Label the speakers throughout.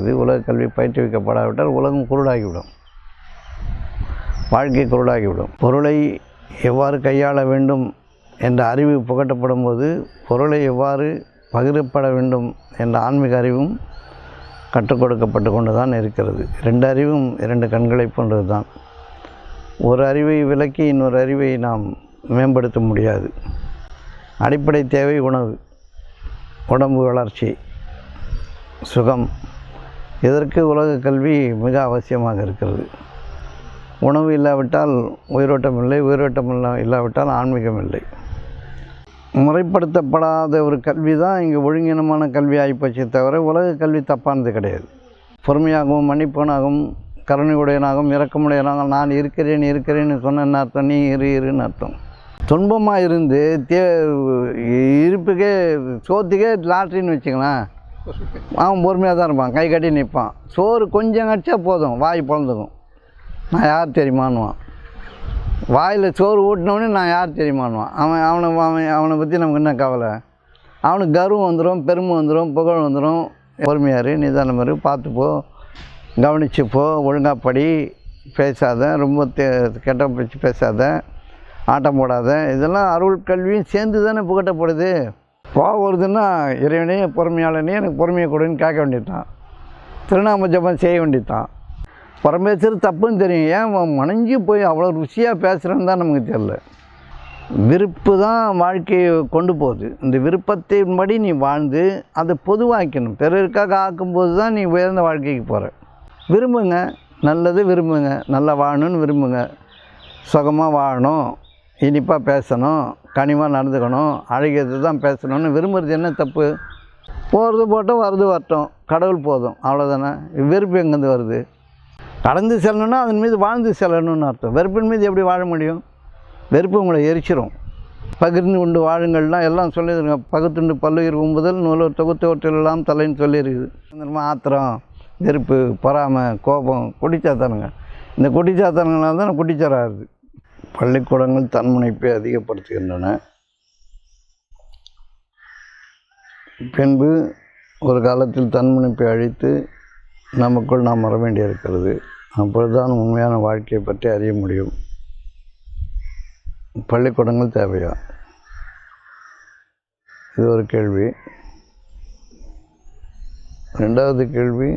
Speaker 1: இருக்கிறது. உலக கல்வி பயிற்றுவிக்கப்படாவிட்டால் உலகம் குருடாகிவிடும், வாழ்க்கை குருடாகிவிடும். பொருளை எவ்வாறு கையாள வேண்டும் என்ற அறிவு புகட்டப்படும் போது பொருளை எவ்வாறு பகிரப்பட வேண்டும் என்ற ஆன்மீக அறிவும் கற்றுக் கொடுக்கப்பட்டு கொண்டு தான் இருக்கிறது. 2 அறிவும் 2 கண்களை போன்றது தான். ஒரு அறிவை விலக்கி இன்னொரு அறிவை நாம் மேம்படுத்த முடியாது. அடிப்படை தேவை உணவு, உடம்பு வளர்ச்சி, சுகம். இதற்கு உலக கல்வி மிக அவசியமாக இருக்கிறது. உணவு இல்லாவிட்டால் உயிரோட்டம் இல்லை, உயிரோட்டம் இல்லாவிட்டால் ஆன்மீகம் இல்லை. முறைப்படுத்தப்படாத ஒரு கல்வி தான் இங்கே ஒழுங்கினமான கல்வி ஆகிப்போச்சே தவிர உலக கல்வி தப்பானது கிடையாது. பொறுமையாகவும் மன்னிப்பவனாகவும் கருணையுடையனாகவும் இரக்கமுடையனாகவும் நான் இருக்கிறேன்னு சொன்ன என்ன அர்த்தம்? நீ இருன்னு அர்த்தம். துன்பமாக இருந்து இருப்புக்கே சோத்துக்கே லாட்ரின்னு வச்சுக்கலாம், அவன் பொறுமையாக தான் இருப்பான், கை கட்டி நிற்பான். சோறு கொஞ்சம் கடிச்சா போதும், வாய் பிளந்துக்கும். நான் யார் தெரியுமான்னுவான். வாயில் சோறு ஊட்டினவனே நான் யார் தெரியுமான்னுவான். அவனை பற்றி நமக்கு என்ன கவலை? அவனுக்கு கர்வம் வந்துடும், பெருமை வந்துடும், புகழ் வந்துடும். பொறுமையாரு, நிதானம் இரு, பார்த்துப்போ, கவனிச்சுப்போ, ஒழுங்காக படி, பேசாத, ரொம்ப கெட்ட பேச்சு பேசாத, ஆட்டம் போடாத. இதெல்லாம் அருள் கல்வியும் சேர்ந்து தானே புகட்டப்படுது. கோவம் வருதுன்னா இறைவனே பொறுமையாளனே எனக்கு பொறுமையை கொடுன்னு கேட்க வேண்டியதுதான். திருநாம ஜபம் செய்ய வேண்டியதுதான். புறம் பேசுகிறது தப்புன்னு தெரியும். ஏன் மனைஞ்சு போய் அவ்வளோ ருசியாக பேசுகிறேன்னு தான் நமக்கு தெரியல. விருப்பு தான் வாழ்க்கையை கொண்டு போகுது. இந்த விருப்பத்தின்படி நீ வாழ்ந்து அதை பொதுவாக்கணும். பிறருக்காக ஆக்கும்போது தான் நீ உயர்ந்த வாழ்க்கைக்கு போகிற. விரும்புங்க, நல்லது விரும்புங்க, நல்லா வாழணும்னு விரும்புங்க. சுகமாக வாழணும், இனிப்பாக பேசணும், கனிமாக நடந்துக்கணும், அழகியது தான் பேசணும்னு விரும்புகிறது என்ன தப்பு? போகிறது போட்டோம், வருது வரட்டும், கடவுள் போதும், அவ்வளோதானே. வெறுப்பு எங்கேருந்து வருது? கடந்து செல்லணும்னா அதன் மீது வாழ்ந்து செல்லணும்னு அர்த்தம். வெறுப்பின் மீது எப்படி வாழ முடியும்? வெறுப்பு உங்களை எரிச்சிரும். பகிர்ந்து கொண்டு வாழுங்கள்லாம் எல்லாம் சொல்லிடுங்க. பகுத்துண்டு பல்லுயிர் உம்புதல் நூலூர் தொகுத்தவற்றிலெல்லாம் தலைன்னு சொல்லியிருக்குது. ஆத்திரம், வெறுப்பு, பொறாமை, கோபம், குடிச்சாத்தானுங்க. இந்த குடிச்சாத்தானுங்களால் தான் குடிச்சாராகுது. பள்ளிக்கூடங்கள் தன்முனைப்பை அதிகப்படுத்துகின்றன. பின்பு ஒரு காலத்தில் தன்முனைப்பை அழித்து நமக்குள் நாம் வர வேண்டியிருக்கிறது. அப்பொழுதுதான் உண்மையான வாழ்க்கையை பற்றி அறிய முடியும். பள்ளிக்கூடங்கள் தேவையா? இது ஒரு கேள்வி. 2வது கேள்வி,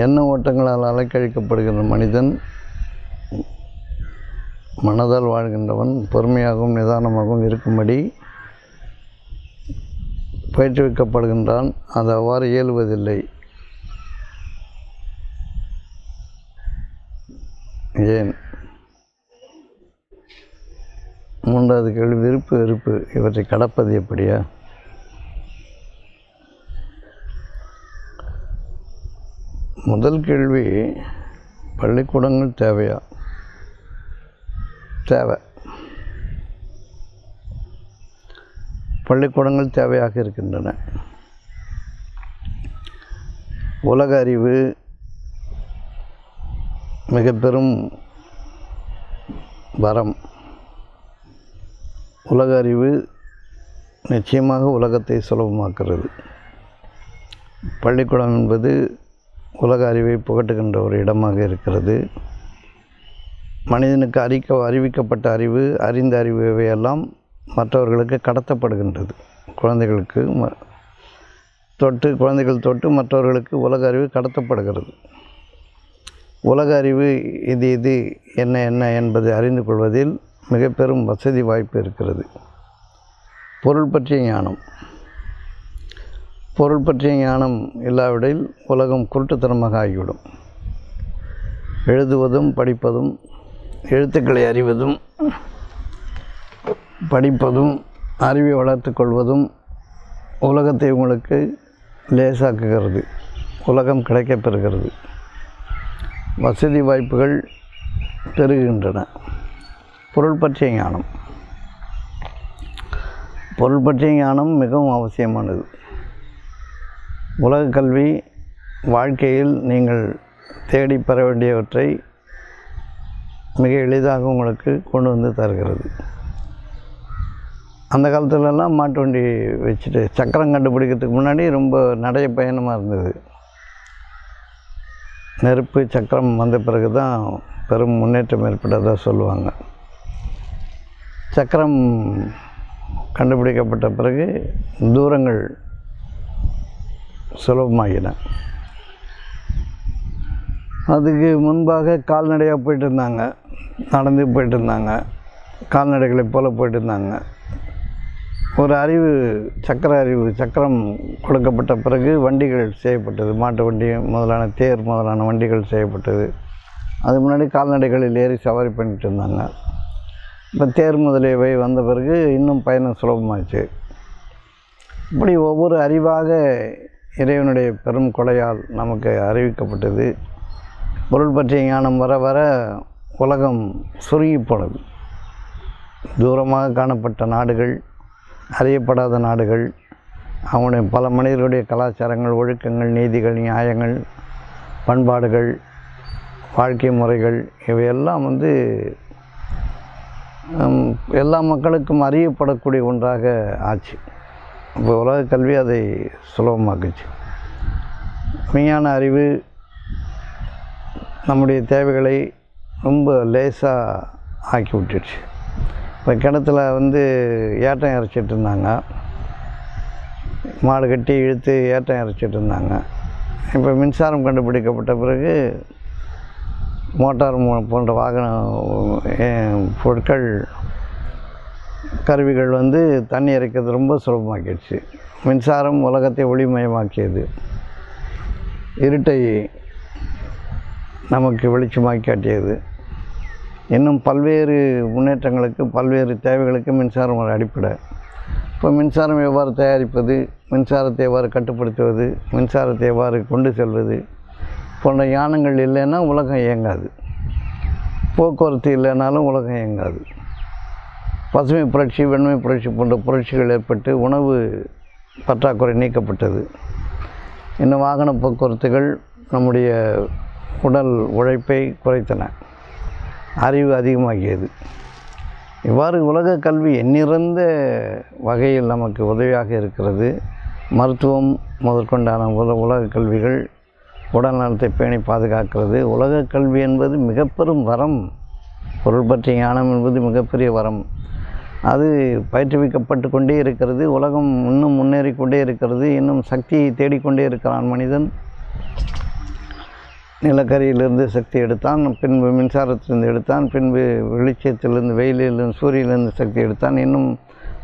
Speaker 1: எண்ண ஓட்டங்களால் அலைக்கழிக்கப்படுகின்ற மனிதன் மனதால் வாழ்கின்றவன் பொறுமையாகவும் நிதானமாகவும் இருக்கும்படி பயிற்றுவிக்கப்படுகின்றான். அது அவ்வாறு இயலுவதில்லை. ஏன்? 3வது கேள்வி, விருப்பு வெறுப்பு இவற்றை கடப்பது எப்படியா? முதல் கேள்வி, பள்ளிக்கூடங்கள் தேவையா? தேவை. பள்ளிக்கூடங்கள் தேவையாக இருக்கின்றன. உலக அறிவு மிக பெரும் வரம். உலக அறிவு நிச்சயமாக உலகத்தை சுலபமாக்குறது. பள்ளிக்கூடம் என்பது உலக அறிவை புகட்டுகின்ற ஒரு இடமாக இருக்கிறது. மனிதனுக்கு அறிவிக்கப்பட்ட அறிவு, அறிந்த அறிவு இவையெல்லாம் மற்றவர்களுக்கு கடத்தப்படுகின்றது. குழந்தைகள் தொட்டு மற்றவர்களுக்கு உலக அறிவு கடத்தப்படுகிறது. உலக அறிவு இது என்ன என்பதை அறிந்து கொள்வதில் மிக பெரும் வசதி வாய்ப்பு இருக்கிறது. பொருள் பற்றிய ஞானம் இல்லாவிடில் உலகம் குருட்டுத்தனமாக ஆகிவிடும். எழுதுவதும் படிப்பதும், எழுத்துக்களை அறிவதும் படிப்பதும், அறிவை வளர்த்து கொள்வதும் உலகத்தை உங்களுக்கு லேசாக்குகிறது. உலகம் கிடைக்கப்பெறுகிறது. வசதி வாய்ப்புகள் பெருகின்றன. பொருள் பற்றிய ஞானம் மிகவும் அவசியமானது. உலக கல்வி வாழ்க்கையில் நீங்கள் தேடி பெற வேண்டியவற்றை மிக எளிதாக உங்களுக்கு கொண்டு வந்து தருகிறது. அந்த காலத்துலலாம் மாட்டு வண்டி வச்சுட்டு சக்கரம் கண்டுபிடிக்கிறதுக்கு முன்னாடி ரொம்ப நிறைய பயணமாக இருந்தது. நெருப்பு சக்கரம் வந்த பிறகு தான் பெரும் முன்னேற்றம் ஏற்பட்டதாக சொல்லுவாங்க. சக்கரம் கண்டுபிடிக்கப்பட்ட பிறகு தூரங்கள் சுலபமாகின. அதுக்கு முன்பாக கால்நடையாக போயிட்டு இருந்தாங்க, நடந்து போயிட்டு இருந்தாங்க, கால்நடைகளை போல் போயிட்டு இருந்தாங்க. ஒரு அறிவு சக்கரம் கொடுக்கப்பட்ட பிறகு வண்டிகள் செய்யப்பட்டது. மாட்டு வண்டி முதலான தேர் முதலான வண்டிகள் செய்யப்பட்டது. அது முன்னாடி கால்நடைகளில் ஏறி சவாரி பண்ணிட்டு இருந்தாங்க. இப்போ தேர் முதலியவை வந்த பிறகு இன்னும் பயணம் சுலபமாச்சு. இப்படி ஒவ்வொரு அறிவாக இறைவனுடைய பெரும் கொடையால் நமக்கு அறிவிக்கப்பட்டது. பொருள் பற்றிய ஞானம் வர வர உலகம் சுருங்கி போனது. தூரமாக காணப்பட்ட நாடுகள், அறியப்படாத நாடுகள், அவனுடைய பல மனிதர்களுடைய கலாச்சாரங்கள், ஒழுக்கங்கள், நீதிகள், நியாயங்கள், பண்பாடுகள், வாழ்க்கை முறைகள் இவையெல்லாம் எல்லா மக்களுக்கும் அறியப்படக்கூடிய ஒன்றாக ஆச்சு. இப்போ உலக கல்வி அதை சுலபமாக்குச்சு. விஞ்ஞான அறிவு நம்முடைய தேவைகளை ரொம்ப லேசாக ஆக்கி விட்டுடுச்சு. இப்போ கிணத்துல ஏட்டம் இறைச்சிட்டு இருந்தாங்க, மாடு கட்டி இழுத்து ஏட்டம் இறைச்சிட்டு இருந்தாங்க. இப்போ மின்சாரம் கண்டுபிடிக்கப்பட்ட பிறகு மோட்டார் போன்ற வாகன பொருட்கள், கருவிகள் தண்ணி இறைக்கிறது ரொம்ப சுலபமாக்கிடுச்சு. மின்சாரம் உலகத்தை ஒளிமயமாக்கியது, இருட்டை நமக்கு வெளிச்சமாக்கி காட்டியது. இன்னும் பல்வேறு முன்னேற்றங்களுக்கு, பல்வேறு தேவைகளுக்கு மின்சாரம் ஒரு அடிப்படை. இப்போ மின்சாரம் எவ்வாறு தயாரிப்பது, மின்சாரத்தை எவ்வாறு கட்டுப்படுத்துவது, மின்சாரத்தை எவ்வாறு கொண்டு செல்வது போன்ற ஞானங்கள் இல்லைன்னா உலகம் இயங்காது. போக்குவரத்து இல்லைனாலும் உலகம் இயங்காது. பசுமை புரட்சி, வெண்மை புரட்சி போன்ற புரட்சிகள் ஏற்பட்டு உணவு பற்றாக்குறை நீக்கப்பட்டது. இன்னும் வாகன போக்குவரத்துகள் நம்முடைய உடல் உழைப்பை குறைத்தன, அறிவு அதிகமாகியது. இவ்வாறு உலக கல்வி எண்ணிறந்த வகையில் நமக்கு உதவியாக இருக்கிறது. மருத்துவம் முதற்கொண்டான உலக கல்விகள் உடல் நலத்தை பேணி பாதுகாக்கிறது. உலக கல்வி என்பது மிக பெரும் வரம். பொருள் பற்றிய ஞானம் என்பது மிகப்பெரிய வரம். அது பயிற்றுவிக்கப்பட்டு கொண்டே இருக்கிறது. உலகம் இன்னும் முன்னேறி கொண்டே இருக்கிறது. இன்னும் சக்தியை தேடிக்கொண்டே இருக்கிறான் மனிதன். நிலக்கரியிலிருந்து சக்தி எடுத்தான், பின்பு மின்சாரத்திலிருந்து எடுத்தான், பின்பு வெளிச்சத்திலிருந்து, வெயிலிலிருந்து, சூரியனிலிருந்து சக்தி எடுத்தான். இன்னும்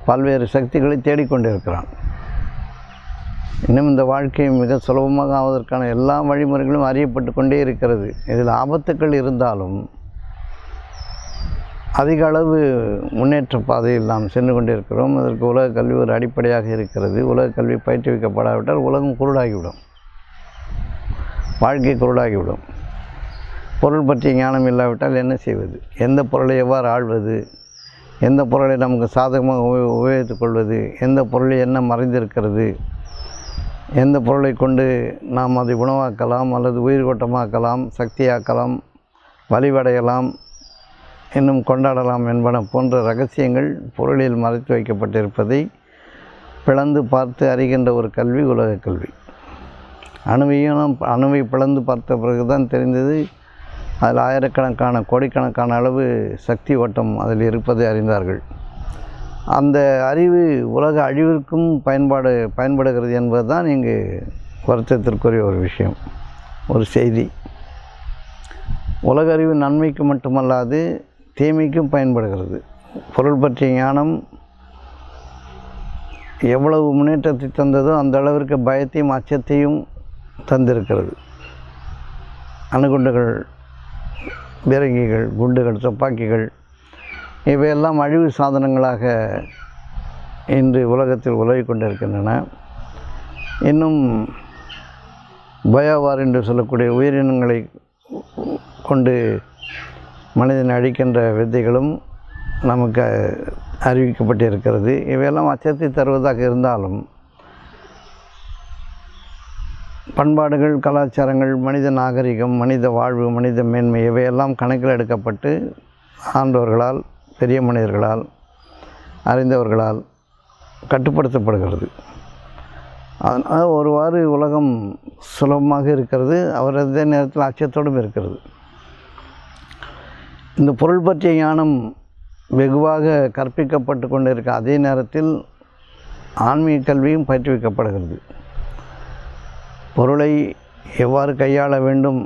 Speaker 1: பல்வேறு சக்திகளை தேடிக்கொண்டே இருக்கிறான். இன்னும் இந்த வாழ்க்கை மிக சுலபமாக ஆவதற்கான எல்லா வழிமுறைகளும் அறியப்பட்டு கொண்டே இருக்கிறது. இதில் ஆபத்துக்கள் இருந்தாலும் அதிக அளவு முன்னேற்ற பாதையில் நாம் சென்று கொண்டிருக்கிறோம். அதற்கு உலக கல்வி ஒரு அடிப்படையாக இருக்கிறது. உலக கல்வி பயிற்றுவிக்கப்படாவிட்டால் உலகம் குருடாகிவிடும், வாழ்க்கை குருடாகிவிடும். பொருள் பற்றிய ஞானம் இல்லாவிட்டால் என்ன செய்வது, எந்த பொருளை எவ்வாறு ஆள்வது, எந்த பொருளை நமக்கு சாதகமாக உபயோகித்துக் கொள்வது, எந்த பொருளில் என்ன மறைந்திருக்கிறது, எந்த பொருளை கொண்டு நாம் அதை உணவாக்கலாம் அல்லது உயிர்கோட்டமாக்கலாம், சக்தியாக்கலாம், வலிவடையலாம், இன்னும் கொண்டாடலாம் என்பன போன்ற ரகசியங்கள் பொருளில் மறைத்து வைக்கப்பட்டிருப்பதை பிளந்து பார்த்து அறிகின்ற ஒரு கல்வி உலக கல்வி. அணுவை பிளந்து பார்த்த பிறகு தான் தெரிந்தது, அதில் ஆயிரக்கணக்கான கோடிக்கணக்கான அளவு சக்தி ஓட்டம் அதில் இருப்பதை அறிந்தார்கள். அந்த அறிவு உலக அழிவிற்கும் பயன்படுகிறது என்பது தான் இங்கு வருத்தத்திற்குரிய ஒரு விஷயம், ஒரு செய்தி. உலக அறிவு நன்மைக்கு மட்டுமல்லாது தீமைக்கும் பயன்படுகிறது. பொருள் பற்றிய ஞானம் எவ்வளவு முன்னேற்றத்தை தந்ததோ அந்த அளவிற்கு பயத்தையும் அச்சத்தையும் தந்திருக்கிறது. அணுகுண்டுகள், பீரங்கிகள், குண்டுகள், துப்பாக்கிகள் இவையெல்லாம் அழிவு சாதனங்களாக இன்று உலகத்தில் உலவி கொண்டிருக்கின்றன. இன்னும் பயோவார் என்று சொல்லக்கூடிய உயிரினங்களை கொண்டு மனிதனை அழிக்கின்ற வித்தைகளும் நமக்கு அறிவிக்கப்பட்டிருக்கிறது. இவையெல்லாம் அச்சத்தை தருவதாக இருந்தாலும் பண்பாடுகள், கலாச்சாரங்கள், மனித நாகரிகம், மனித வாழ்வு, மனித மேன்மை இவையெல்லாம் கணக்கில் எடுக்கப்பட்டு ஆண்டோர்களால், பெரிய மனிதர்களால், அறிந்தவர்களால் கட்டுப்படுத்தப்படுகிறது. அதனால் ஒருவாறு உலகம் சுலபமாக இருக்கிறது, அவர் அதே நேரத்தில் அச்சத்தோடும் இருக்கிறது. இந்த பொருள் பற்றிய ஞானம் வெகுவாக கற்பிக்கப்பட்டு கொண்டு இருக்க அதே நேரத்தில் ஆன்மீக கல்வியும் பயிற்றுவிக்கப்படுகிறது. பொருளை எவ்வாறு கையாள வேண்டும்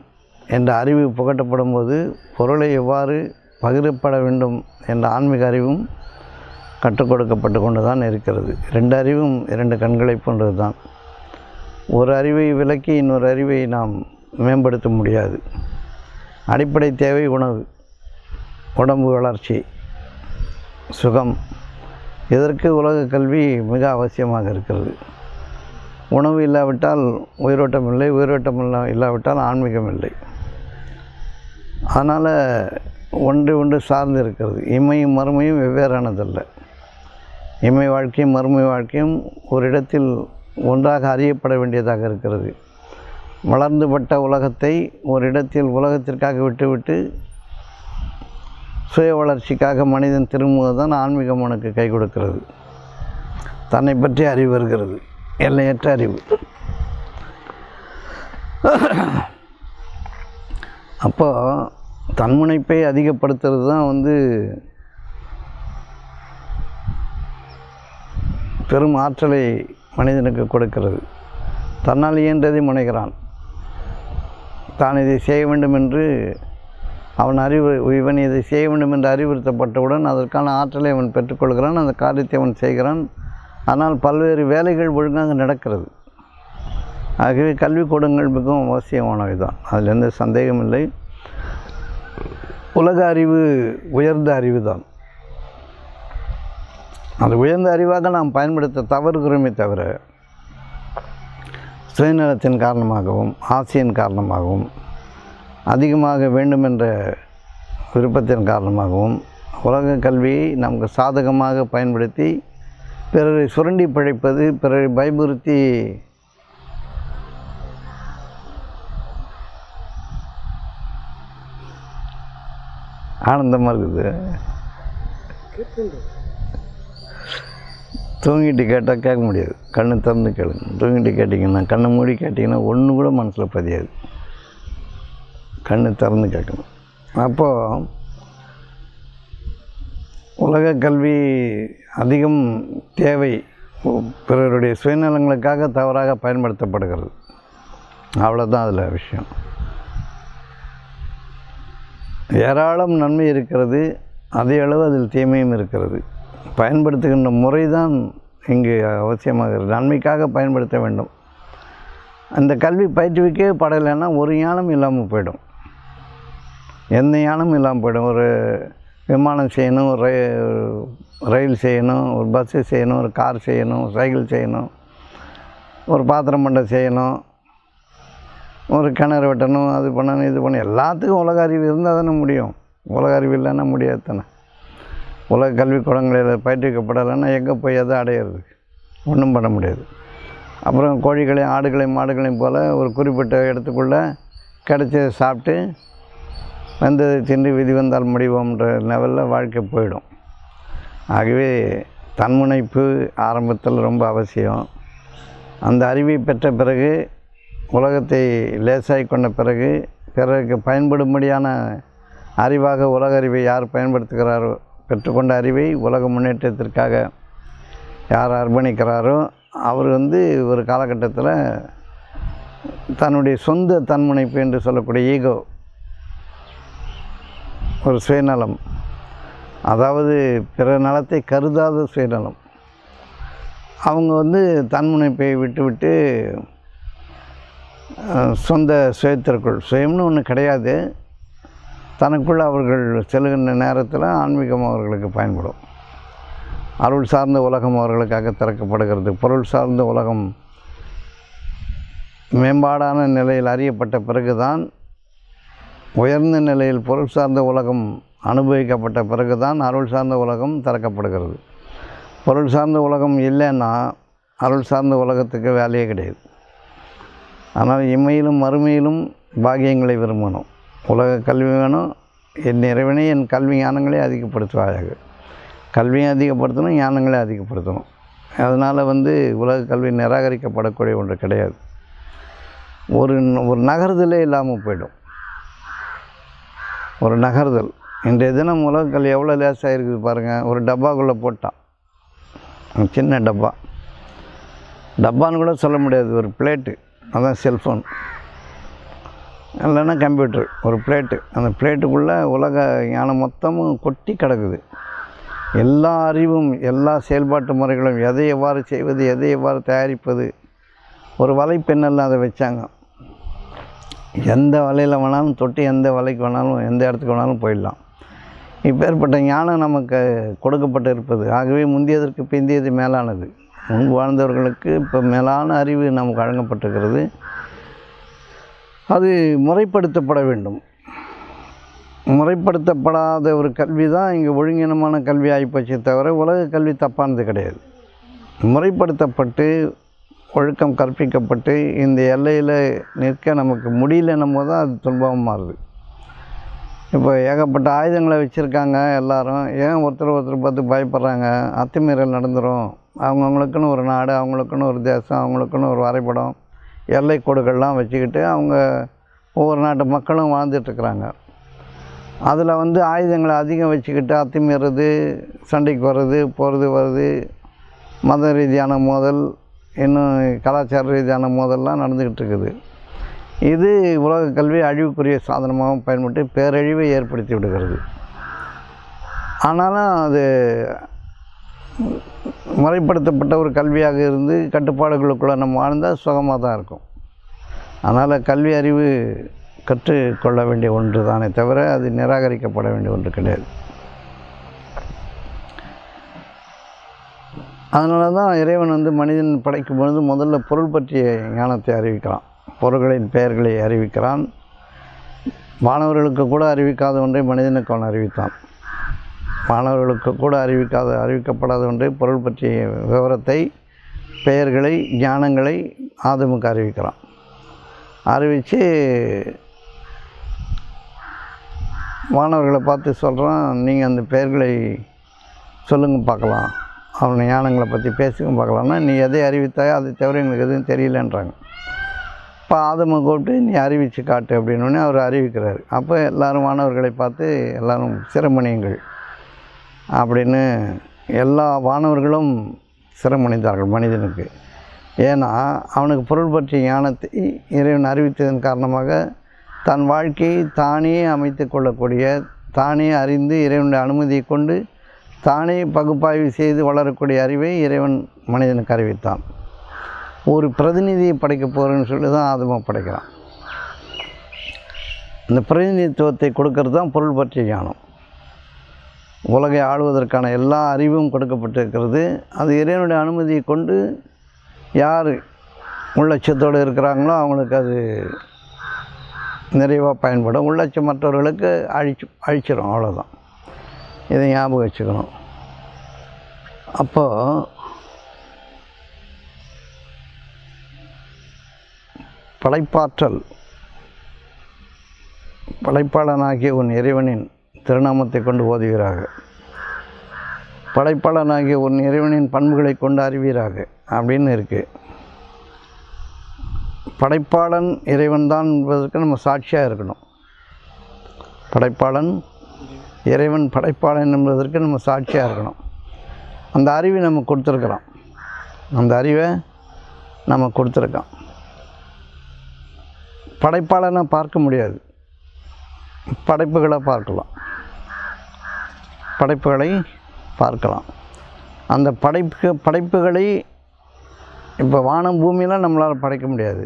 Speaker 1: என்ற அறிவு புகட்டப்படும் போது பொருளை எவ்வாறு பகிரப்பட வேண்டும் என்ற ஆன்மீக அறிவும் கற்றுக் கொடுக்கப்பட்டு கொண்டு தான் இருக்கிறது. 2 அறிவும் 2 கண்களை போன்றது தான். ஒரு அறிவை விலக்கி இன்னொரு அறிவை நாம் மேம்படுத்த முடியாது. அடிப்படை தேவை உணவு, உடம்பு வளர்ச்சி, சுகம். இதற்கு உலக கல்வி மிக அவசியமாக இருக்கிறது. உணவு இல்லாவிட்டால் உயிரோட்டம் இல்லை, உயிரோட்டம் இல்லாவிட்டால் ஆன்மீகம் இல்லை. அதனால் ஒன்று சார்ந்து இருக்கிறது. இம்மையும் மறுமையும் வெவ்வேறானதல்ல. இம்மை வாழ்க்கையும் மறுமை வாழ்க்கையும் ஒரு இடத்தில் ஒன்றாக அறியப்பட வேண்டியதாக இருக்கிறது. வளர்ந்துபட்ட உலகத்தை ஒரு இடத்தில் உலகத்திற்காக விட்டுவிட்டு சுய வளர்ச்சிக்காக மனிதன் திரும்புவதுதான் ஆன்மீகம் அவனுக்கு கை கொடுக்கிறது. தன்னை பற்றி அறிவு வருகிறது, எல்லையற்ற அறிவு. அப்போ தன்முனைப்பை அதிகப்படுத்துறது தான் பெரும் ஆற்றலை மனிதனுக்கு கொடுக்கிறது. தன்னால் இயன்றதை முனைகிறான். தான் இதை செய்ய வேண்டும் என்று இவன் இதை செய்ய வேண்டும் என்று அறிவுறுத்தப்பட்டவுடன் அதற்கான ஆற்றலை அவன் பெற்றுக்கொள்கிறான். அந்த காரியத்தை அவன் செய்கிறான். ஆனால் பல்வேறு வேலைகள் ஒழுங்காக நடக்கிறது. ஆகவே கல்விக்கூடங்கள் மிகவும் அவசியமானவை தான், அதில் எந்த சந்தேகமில்லை. உலக அறிவு உயர்ந்த அறிவு தான். அது உயர்ந்த அறிவாக நாம் பயன்படுத்த தவறுகிறோமே தவிர சுயநலத்தின் காரணமாகவும் ஆசையின் காரணமாகவும் அதிகமாக வேண்டுமென்ற விருப்பத்தின் காரணமாகவும் உலக கல்வியை நமக்கு சாதகமாக பயன்படுத்தி பிறரை சுரண்டி பிழைப்பது, பிறரை பயமுறுத்தி ஆனந்தமாக இருக்குது. தூங்கிட்டு கேட்டால் கேட்க முடியாது, கண்ணு திறந்து கேளுங்க. தூங்கிட்டு கேட்டிங்கன்னா, கண்ணை மூடி கேட்டிங்கன்னா ஒன்று கூட மனசில் பதியாது. கண்ணு திறந்து கேட்கணும். அப்போது உலக கல்வி அதிகம் தேவை. பிறருடைய சுயநலங்களுக்காக தவறாக பயன்படுத்தப்படுகிறது. அவ்வளோதான் அதில் விஷயம். ஏராளம் நன்மை இருக்கிறது, அதே அளவு அதில் தீமையும் இருக்கிறது. பயன்படுத்துகின்ற முறை தான் இங்கு அவசியமாகிறது. நன்மைக்காக பயன்படுத்த வேண்டும். அந்த கல்வி பயிற்றுவிக்கவே படலைன்னா ஒரு ஞானம் இல்லாமல் போயிடும். எந்த ஞானமும் இல்லாமல் போயிடும். ஒரு விமானம் செய்யணும், ஒரு ரயில் செய்யணும், ஒரு பஸ்ஸு செய்யணும், ஒரு கார் செய்யணும், சைக்கிள் செய்யணும், ஒரு பாத்திரம் பண்டம் செய்யணும், ஒரு கிணறு வெட்டணும், அது பண்ணணும், இது பண்ணணும். எல்லாத்துக்கும் உலக அறிவு இருந்தால் தானே முடியும். உலக அறிவு இல்லைன்னா முடியாது தானே. உலக கல்விக்கூடங்களில் பயிற்றுவிக்கப்படலைன்னா எங்கே போய் எதை அடையிறதுக்கு? ஒன்றும் பண்ண முடியாது. அப்புறம் கோழிகளையும் ஆடுகளையும் மாடுகளையும் போல் ஒரு குறிப்பிட்ட இடத்துக்குள்ளே கிடைச்சதை சாப்பிட்டு வந்ததை தின்று விதி வந்தால் முடிவோம்ன்ற லெவலில் வாழ்க்கை போயிடும். ஆகவே தன்முனைப்பு ஆரம்பத்தில் ரொம்ப அவசியம். அந்த அறிவை பெற்ற பிறகு, உலகத்தை லேசாகி கொண்ட பிறகு, பிறருக்கு பயன்படும்படியான அறிவாக உலக அறிவை யார் பயன்படுத்துகிறாரோ, பெற்றுக்கொண்ட அறிவை உலக முன்னேற்றத்திற்காக யார் அர்ப்பணிக்கிறாரோ அவர் ஒரு காலகட்டத்தில் தன்னுடைய சொந்த தன்முனைப்பு என்று சொல்லக்கூடிய ஈகோ, ஒரு சுயநலம், அதாவது பிற நலத்தை கருதாத சுயநலம், அவங்க தன்முனைப்பை விட்டு சொந்த சுயத்திற்குள், சுயம்னு ஒன்று கிடையாது, தனக்குள் அவர்கள் செல்கின்ற நேரத்தில் ஆன்மீகம் அவர்களுக்கு பயன்படும். அருள் சார்ந்த உலகம் அவர்களுக்காக திறக்கப்படுகிறது. பொருள் சார்ந்த உலகம் மேம்பாடான நிலையில் அறியப்பட்ட பிறகுதான், உயர்ந்த நிலையில் பொருள் சார்ந்த உலகம் அனுபவிக்கப்பட்ட பிறகுதான் அருள் சார்ந்த உலகம் திறக்கப்படுகிறது. பொருள் சார்ந்த உலகம் இல்லைன்னா அருள் சார்ந்த உலகத்துக்கு வேலையே கிடையாது. ஆனால் இம்மையிலும் மறுமையிலும் பாக்கியங்களை விரும்பணும். உலக கல்வி வேணும். என் இறைவனை என் கல்வி ஞானங்களே அதிகப்படுத்துவாயாக. கல்வியை அதிகப்படுத்தணும், ஞானங்களே அதிகப்படுத்தணும். அதனால் உலக கல்வி நிராகரிக்கப்படக்கூடிய ஒன்று கிடையாது. ஒரு நகர்தலே இல்லாமல் போய்டும். ஒரு நகர்தல். இன்றைய தினம் உலக கல்வி எவ்வளோ லேசாக இருக்குது பாருங்கள். ஒரு டப்பாக்குள்ளே போட்டான், சின்ன டப்பான்னு கூட சொல்ல முடியாது, ஒரு பிளேட்டு, அதுதான் செல்ஃபோன் இல்லைன்னா கம்ப்யூட்டர். ஒரு பிளேட்டு, அந்த பிளேட்டுக்குள்ளே உலக ஞானம் மொத்தமும் கொட்டி கிடக்குது. எல்லா அறிவும், எல்லா செயல்பாட்டு முறைகளும், எதை எவ்வாறு செய்வது, எதை எவ்வாறு தயாரிப்பது. ஒரு வலைப்பெண்ணெல்லாம் அதை வச்சாங்க. எந்த வலையில் வேணாலும் தொட்டு எந்த வலைக்கு வேணாலும் எந்த இடத்துக்கு வேணாலும் போயிடலாம். இப்பேற்பட்ட ஞானம் நமக்கு கொடுக்கப்பட்டு இருப்பது. ஆகவே முந்தியதற்கு பிந்தியது மேலானது. முன்பு வாழ்ந்தவர்களுக்கு இப்போ மேலான அறிவு நமக்கு வழங்கப்பட்டிருக்கிறது. அது முறைப்படுத்தப்பட வேண்டும். முறைப்படுத்தப்படாத ஒரு கல்வி தான் இங்கே ஒழுங்கினமான கல்வி ஆகிப்போச்சே தவிர உலக கல்வி தப்பானது கிடையாது. முறைப்படுத்தப்பட்டு ஒழுக்கம் கற்பிக்கப்பட்டு இந்த எல்லையில் நிற்க நமக்கு முடியலன்னும் போது தான் அது துன்பமாக மாறுது. இப்போ ஏகப்பட்ட ஆயுதங்களை வச்சுருக்காங்க எல்லோரும். ஏன் ஒருத்தர் பார்த்து பயப்படுறாங்க? அத்துமீறல் நடந்துடும். அவங்கவுங்களுக்குன்னு ஒரு நாடு, அவங்களுக்குன்னு ஒரு தேசம், அவங்களுக்குன்னு ஒரு வரைபடம், எல்லை கோடுகள்லாம் வச்சுக்கிட்டு அவங்க ஒவ்வொரு நாட்டு மக்களும் வாழ்ந்துட்டுருக்குறாங்க. அதில் ஆயுதங்களை அதிகம் வச்சுக்கிட்டு அத்துமீறது, சண்டைக்கு வர்றது, போகிறது வருது, மத ரீதியான மோதல், இன்னும் கலாச்சார ரீதியான மோதல்லாம் நடந்துக்கிட்டு இருக்குது. இது உலக கல்வி அழிவுக்குரிய சாதனமாகவும் பயன்பட்டு பேரழிவை ஏற்படுத்தி விடுகிறது. ஆனாலும் அது முறைப்படுத்தப்பட்ட ஒரு கல்வியாக இருந்து கட்டுப்பாடுகளுக்குள்ளே நம்ம வாழ்ந்தால் சுகமாக தான் இருக்கும். அதனால் கல்வி அறிவு கற்றுக்கொள்ள வேண்டிய ஒன்று தானே தவிர அது நிராகரிக்கப்பட வேண்டிய ஒன்று கிடையாது. அதனால தான் இறைவன் மனிதன் படைக்கும் பொழுது முதல்ல பொருள் பற்றிய ஞானத்தை அறிவிக்கிறான், பொருள்களின் பெயர்களை அறிவிக்கிறான். மாணவர்களுக்கு கூட அறிவிக்காத ஒன்றை மனிதனுக்கு அவன் அறிவித்தான். மாணவர்களுக்கு கூட அறிவிக்கப்படாத ஒன்றை பொருள் பற்றிய விவரத்தை, பெயர்களை, ஞானங்களை ஆதமுக்கு அறிவிக்கிறான். அறிவித்து மாணவர்களை பார்த்து சொல்கிறான், நீங்கள் அந்த பெயர்களை சொல்லுங்க பார்க்கலாம், அவனை ஞானங்களை பற்றி பேசுங்க பார்க்கலாம்னா, நீ எதை அறிவித்தாயோ அதை தவிர எங்களுக்கு எதுவும் தெரியலன்றாங்க. இப்போ ஆதமை கூப்பிட்டு நீ அறிவித்து காட்டு அப்படின்னோடனே அவர் அறிவிக்கிறார். அப்போ எல்லோரும் மாணவர்களை பார்த்து எல்லோரும் சிரமணியங்கள் அப்படின்னு எல்லா மாணவர்களும் சிரமணிந்தார்கள் மனிதனுக்கு. ஏன்னா அவனுக்கு பொருள் பற்றிய ஞானத்தை இறைவன் அறிவித்ததன் காரணமாக தன் வாழ்க்கையை தானே அமைத்து கொள்ளக்கூடிய, தானே அறிந்து இறைவனுடைய அனுமதியை கொண்டு தானே பகுப்பாய்வு செய்து வளரக்கூடிய அறிவை இறைவன் மனிதனுக்கு அறிவித்தான். ஒரு பிரதிநிதியை படைக்க போகிறேன்னு சொல்லி தான் ஆதமை படைக்கிறான். இந்த பிரதிநிதித்துவத்தை கொடுக்கறது தான் பொருள் பற்றிய ஞானம். உலகை ஆளுவதற்கான எல்லா அறிவும் கொடுக்கப்பட்டிருக்கிறது. அது இறைவனுடைய அனுமதியை கொண்டு யார் உள்ளட்சத்தோடு இருக்கிறாங்களோ அவங்களுக்கு அது நிறைவாக பயன்படும். உள்ளட்சம் மற்றவர்களுக்கு அழிச்சிடும், அவ்வளோதான். இதை ஞாபகம் வச்சுக்கணும். அப்போது படைப்பாற்றல், படைப்பாளனாகிய உன் இறைவனின் திருநாமத்தை கொண்டு ஓதுவீராக, படைப்பாளனாகிய உன் இறைவனின் பண்புகளை கொண்டு அறிவீராக அப்படின்னு இருக்குது. படைப்பாளன் இறைவன் தான் என்பதற்கு நம்ம சாட்சியாக இருக்கணும். படைப்பாளன் இறைவன் படைப்பாளன் என்பதற்கு நம்ம சாட்சியாக இருக்கணும். அந்த அறிவை நம்ம கொடுத்துருக்குறோம். அந்த அறிவை நம்ம கொடுத்துருக்கோம். படைப்பாளனை பார்க்க முடியாது, படைப்புகளை பார்க்கலாம், படைப்புகளை பார்க்கலாம். அந்த படைப்புகளை இப்போ வானம் பூமியெலாம் நம்மளால் படைக்க முடியாது.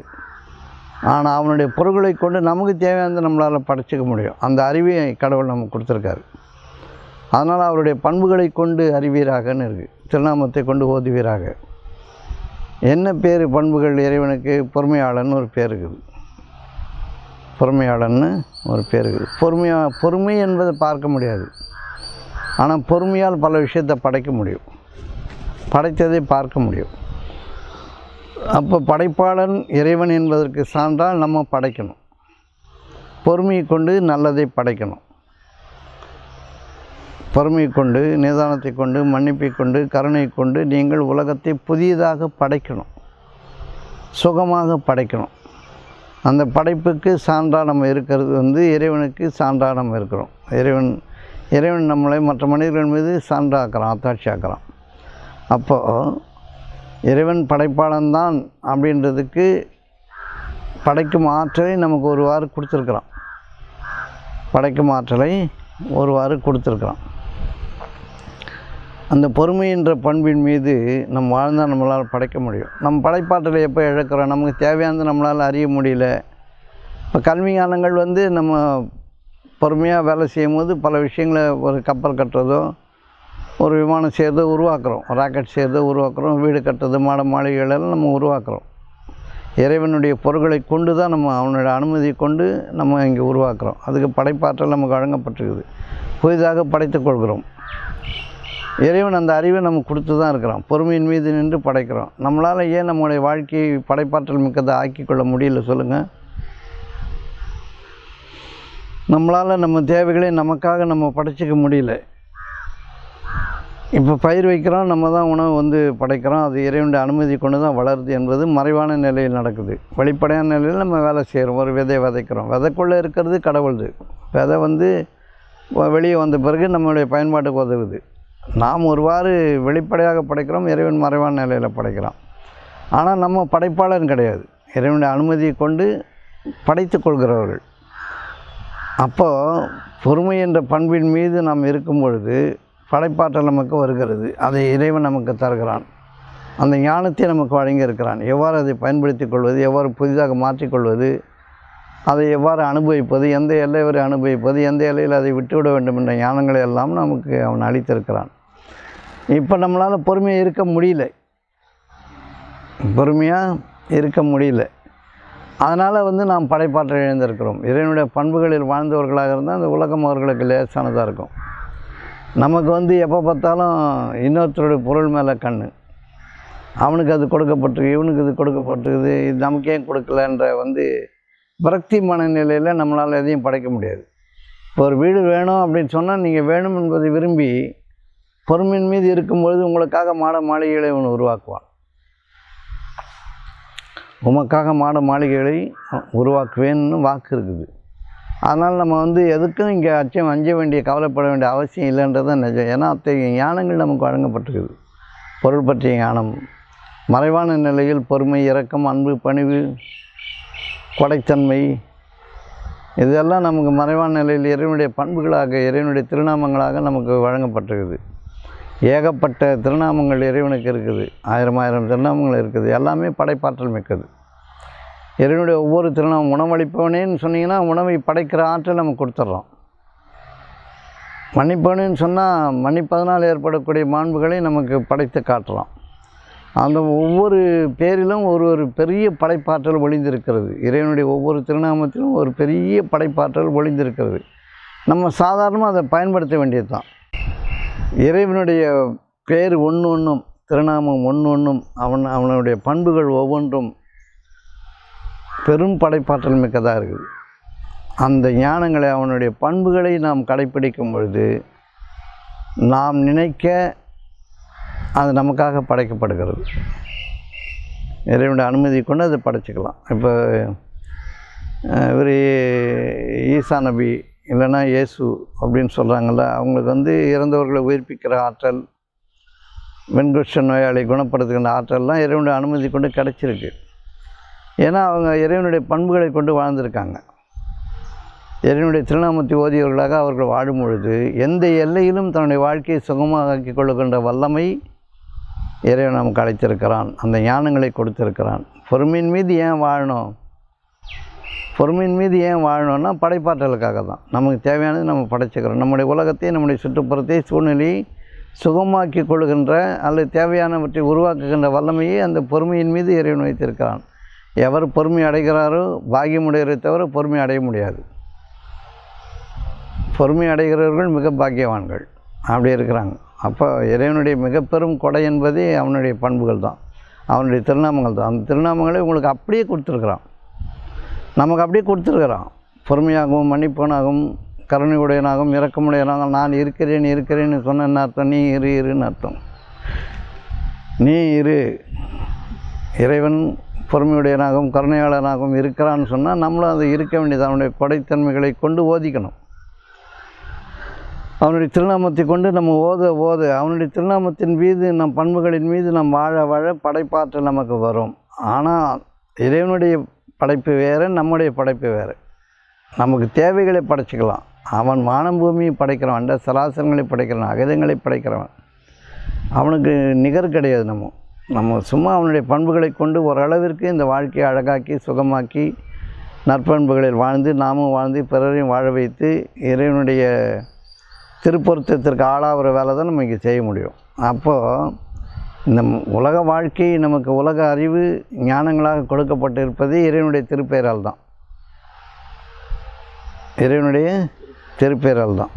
Speaker 1: ஆனால் அவனுடைய பொருள்களை கொண்டு நமக்கு தேவையானதை நம்மளால் படைச்சிக்க முடியும். அந்த அறிவை கடவுள் நமக்கு கொடுத்துருக்காரு. அதனால் அவருடைய பண்புகளை கொண்டு அறிவீராகன்னு இருக்குது. திருநாமத்தை கொண்டு ஓதுவீராக. என்ன பேர் பண்புகள் இறைவனுக்கு? பொறுமையாளன்னு ஒரு பேர் இருக்குது. பொறுமையாளன்னு ஒரு பேர் இருக்குது. பொறுமை என்பதை பார்க்க முடியாது, ஆனால் பொறுமையால் பல விஷயத்தை படைக்க முடியும், படைத்ததை பார்க்க முடியும். அப்போ படைப்பாளன் இறைவன் என்பதற்கு சான்றால் நம்ம படைக்கணும். பொறுமையை கொண்டு நல்லதை படைக்கணும். பொறுமை கொண்டு, நிதானத்தை கொண்டு, மன்னிப்பை கொண்டு, கருணை கொண்டு நீங்கள் உலகத்தை புதியதாக படைக்கணும், சுகமாக படைக்கணும். அந்த படைப்புக்கு சான்றாக நம்ம இருக்கிறது வந்து இறைவனுக்கு சான்றாக நம்ம இருக்கிறோம். இறைவன் நம்மளை மற்ற மனிதர்கள் மீது சான்றாக்குறான், அத்தாட்சி ஆக்குறான். அப்போது இறைவன் படைப்பாளன்தான் அப்படின்றதுக்கு படைக்கும் ஆற்றலை நமக்கு ஒருவாறு கொடுத்துருக்குறான். படைக்கும் ஆற்றலை ஒருவாறு கொடுத்துருக்குறான். அந்த பொறுமை என்ற பண்பின் மீது நம்ம வாழ்ந்தால் நம்மளால் படைக்க முடியும். நம்ம படைப்பாற்றலை எப்போ இழக்கிறோம்? நமக்கு தேவையானது நம்மளால் அறிய முடியல. இப்போ கல்வி ஞானங்கள் வந்து நம்ம பொறுமையாக வேலை செய்யும் போது பல விஷயங்களை, ஒரு கப்பல் கட்டுறதோ, ஒரு விமானம் செய்கிறதோ உருவாக்குறோம், ராக்கெட் செய்கிறதோ உருவாக்குறோம், வீடு கட்டுறது, மாளிகைகளெல்லாம் நம்ம உருவாக்குறோம். இறைவனுடைய பொருட்களை கொண்டு தான் நம்ம அவனுடைய அனுமதியை கொண்டு நம்ம இங்கே உருவாக்குறோம். அதுக்கு படைப்பாற்றல் நமக்கு வழங்கப்பட்டிருக்குது. புதிதாக படைத்துக் கொள்கிறோம். இறைவன் அந்த அறிவை நமக்கு கொடுத்து தான் இருக்கிறான். பொறுமையின் மீது நின்று படைக்கிறோம். நம்மளால் ஏன் நம்முடைய வாழ்க்கையை படைப்பாற்றல் மிக்கதை ஆக்கிக்கொள்ள முடியல சொல்லுங்கள்? நம்மளால் நம்ம தேவைகளை நமக்காக நம்ம படைச்சிக்க முடியல. இப்போ பயிர் வைக்கிறோம், நம்ம தான் உணவு வந்து படைக்கிறோம். அது இறைவனுடைய அனுமதி கொண்டு தான் வளருது என்பது மறைவான நிலையில் நடக்குது. வெளிப்படையான நிலையில் நம்ம வேலை செய்கிறோம். ஒரு விதையை விதைக்கிறோம். விதைக்குள்ளே இருக்கிறது கடவுள்து. விதை வந்து வெளியே வந்த பிறகு நம்மளுடைய பயன்பாட்டுக்கு உதவுது. நாம் ஒருவாறு வெளிப்படையாக படைக்கிறோம், இறைவன் மறைவான நிலையில் படைக்கிறான். ஆனால் நம்ம படைப்பாளன் கிடையாது. இறைவனுடைய அனுமதியை கொண்டு படைத்து கொள்கிறவர்கள். அப்போது பொறுமை என்ற பண்பின் மீது நாம் இருக்கும் பொழுது படைப்பாற்றல் நமக்கு வருகிறது. அதை இறைவன் நமக்கு தருகிறான். அந்த ஞானத்தை நமக்கு வழங்கியிருக்கிறான். எவ்வாறு அதை பயன்படுத்தி கொள்வது, எவ்வாறு புதிதாக மாற்றிக்கொள்வது, அதை எவ்வாறு அனுபவிப்பது, எந்த எல்லை வரை அனுபவிப்பது, எந்த எல்லையில் அதை விட்டுவிட வேண்டும் என்ற ஞானங்களை எல்லாம் நமக்கு அவன் அளித்திருக்கிறான். இப்போ நம்மளால் பொறுமையாக இருக்க முடியல. அதனால் வந்து நாம் படைப்பாற்றல் இழந்திருக்கிறோம். இறைவனுடைய பண்புகளில் வாழ்ந்தவர்களாக இருந்தால் அந்த உலகம் அவர்களுக்கு லேசானதாக இருக்கும். நமக்கு வந்து எப்போ பார்த்தாலும் இன்னொருத்தருடைய பொருள் மேலே கண். அவனுக்கு அது கொடுக்கப்பட்டிருக்கு, இவனுக்கு இது கொடுக்கப்பட்டிருக்குது, இது நமக்கே கொடுக்கலன்ற வந்து விரக்தி மனநிலையில் நம்மளால் எதையும் படைக்க முடியாது. இப்போ ஒரு வீடு வேணும் அப்படின்னு சொன்னால் நீங்கள் வேணும் என்பதை விரும்பி பொறுமையின் மீது இருக்கும்பொழுது உங்களுக்காக மாளிகைகளை அவன் உருவாக்குவான். உமக்காக மாளிகைகளை உருவாக்குவேன்னு வாக்கு இருக்குது. அதனால் நம்ம வந்து எதுக்கும் இங்கே அஞ்ச வேண்டிய, கவலைப்பட வேண்டிய அவசியம் இல்லைன்றது தான் நிஜம். ஏன்னா அத்தகைய ஞானங்கள் நமக்கு வழங்கப்பட்டிருக்குது. பொருள் பற்றிய ஞானம், மறைவான நிலையில் பொறுமை, இரக்கம், அன்பு, பணிவு, கொடைத்தன்மை, இதெல்லாம் நமக்கு மறைவான நிலையில் இறைவனுடைய பண்புகளாக, இறைவனுடைய திருநாமங்களாக நமக்கு வழங்கப்பட்டிருக்குது. ஏகப்பட்ட திருநாமங்கள் இறைவனுக்கு இருக்குது. ஆயிரம் திருநாமங்கள் இருக்குது. எல்லாமே படைப்பாற்றல் மிக்கது. இறைவனுடைய ஒவ்வொரு திருநாமம், உணவளிப்பவனேன்னு சொன்னீங்கன்னா உணவை படைக்கிற ஆற்றல் நம்ம கொடுத்துட்றோம். மன்னிப்பவனேன்னு சொன்னால் மன்னிப்பதனால் ஏற்படக்கூடிய மாண்புகளை நமக்கு படைத்து காட்டுறோம். அந்த ஒவ்வொரு பேரிலும் ஒரு பெரிய படைப்பாற்றல் ஒளிந்திருக்கிறது. இறைவனுடைய ஒவ்வொரு திருநாமத்திலும் ஒரு பெரிய படைப்பாற்றல் ஒளிந்திருக்கிறது. நம்ம சாதாரணமாக அதை பயன்படுத்த வேண்டியது தான். இறைவனுடைய பேர் ஒன்றும், திருநாமம் ஒன்றும், அவனுடைய பண்புகள் ஒவ்வொன்றும் பெரும் படைப்பாற்றல் மிக்கதாக இருக்குது. அந்த ஞானங்களை, அவனுடைய பண்புகளை நாம் கடைப்பிடிக்கும் பொழுது நாம் நினைக்க அது நமக்காக படைக்கப்படுகிறது. இறைவனுடைய அனுமதி கொண்டு அதை படைச்சிக்கலாம். இப்போ இவர் ஈசா நபி இல்லைன்னா இயேசு அப்படின்னு சொல்கிறாங்கள்ல, அவங்களுக்கு வந்து இறந்தவர்களை உயிர்ப்பிக்கிற ஆற்றல், வெண்குஷ்ட நோயாளி குணப்படுத்துகின்ற ஆற்றல்லாம் இறைவனுடைய அனுமதி கொண்டு கிடச்சிருக்கு. ஏன்னா அவங்க இறைவனுடைய பண்புகளை கொண்டு வாழ்ந்திருக்காங்க. இறைவனுடைய திருநாமத்தை ஓதியவர்களாக அவர்கள் வாழும் பொழுது எந்த எல்லையிலும் தன்னுடைய வாழ்க்கையை சுகமாக ஆக்கிக் கொள்ளுகின்ற வல்லமை இறைவன் நமக்கு அழைத்திருக்கிறான். அந்த ஞானங்களை கொடுத்திருக்கிறான். பொறுமையின் மீது ஏன் வாழணும்னா படைப்பாற்றலுக்காக தான். நமக்கு தேவையானது நம்ம படைச்சிக்கிறோம். நம்முடைய உலகத்தை, நம்முடைய சுற்றுப்புறத்தை, சூழ்நிலையை சுகமாக்கி கொள்கின்ற அல்லது தேவையானவற்றை உருவாக்குகின்ற வல்லமையை அந்த பொறுமையின் மீது இறைவன் வைத்திருக்கிறான். எவர் பொறுமை அடைகிறாரோ பாக்கியமுடையவரை தவிர பொறுமை அடைய முடியாது. பொறுமை அடைகிறவர்கள் மிக பாக்கியவான்கள். அப்படி இருக்கிறாங்க. அப்போ இறைவனுடைய மிக பெரும் கொடை என்பதே அவனுடைய பண்புகள் தான், அவனுடைய திருநாமங்கள் தான். அந்த திருநாமங்களை உங்களுக்கு அப்படியே கொடுத்துருக்குறான். நமக்கு அப்படியே கொடுத்துருக்குறான். பொறுமையாகவும், மன்னிப்பவனாகவும், கருணையுடையனாகவும் இரக்கமுடையனாகவும் நான் இருக்கிறேன்னு சொன்ன என்ன அர்த்தம்? நீ இருன்னு அர்த்தம். நீ இரு. இறைவன் பொறுமையுடையனாகவும் கருணையாளனாகவும் இருக்கிறான்னு சொன்னால் நம்மளும் அதை இருக்க வேண்டியது. அவனுடைய கொடைத்தன்மைகளை கொண்டு ஓதிக்கணும். அவனுடைய திருநாமத்தை கொண்டு நம்ம ஓத அவனுடைய திருநாமத்தின் மீது நம் பண்புகளின் மீது நம் வாழ படைப்பாற்றல் நமக்கு வரும். ஆனால் இறைவனுடைய படைப்பு வேறு, நம்முடைய படைப்பு வேறு. நமக்கு தேவைகளை படைச்சிக்கலாம். அவன் வானம் பூமியை படைக்கிறவன், அண்ட சராசரங்களை படைக்கிறவன், அகிதங்களை படைக்கிறவன். அவனுக்கு நிகர் கிடையாது. நம்ம சும்மா அவனுடைய பண்புகளை கொண்டு ஓரளவிற்கு இந்த வாழ்க்கையை அழகாக்கி சுகமாக்கி நற்பண்புகளில் வாழ்ந்து நாமும் வாழ்ந்து பிறரையும் வாழ வைத்து இறைவனுடைய திருப்பொருத்தத்திற்கு ஆளாகிற வேலை தான் நம்ம இங்கே செய்ய முடியும். அப்போது இந்த உலக வாழ்க்கை நமக்கு உலக அறிவு ஞானங்களாக கொடுக்கப்பட்டிருப்பது இறைவனுடைய திருப்பெயரால் தான். இறைவனுடைய திருப்பெயரால் தான்.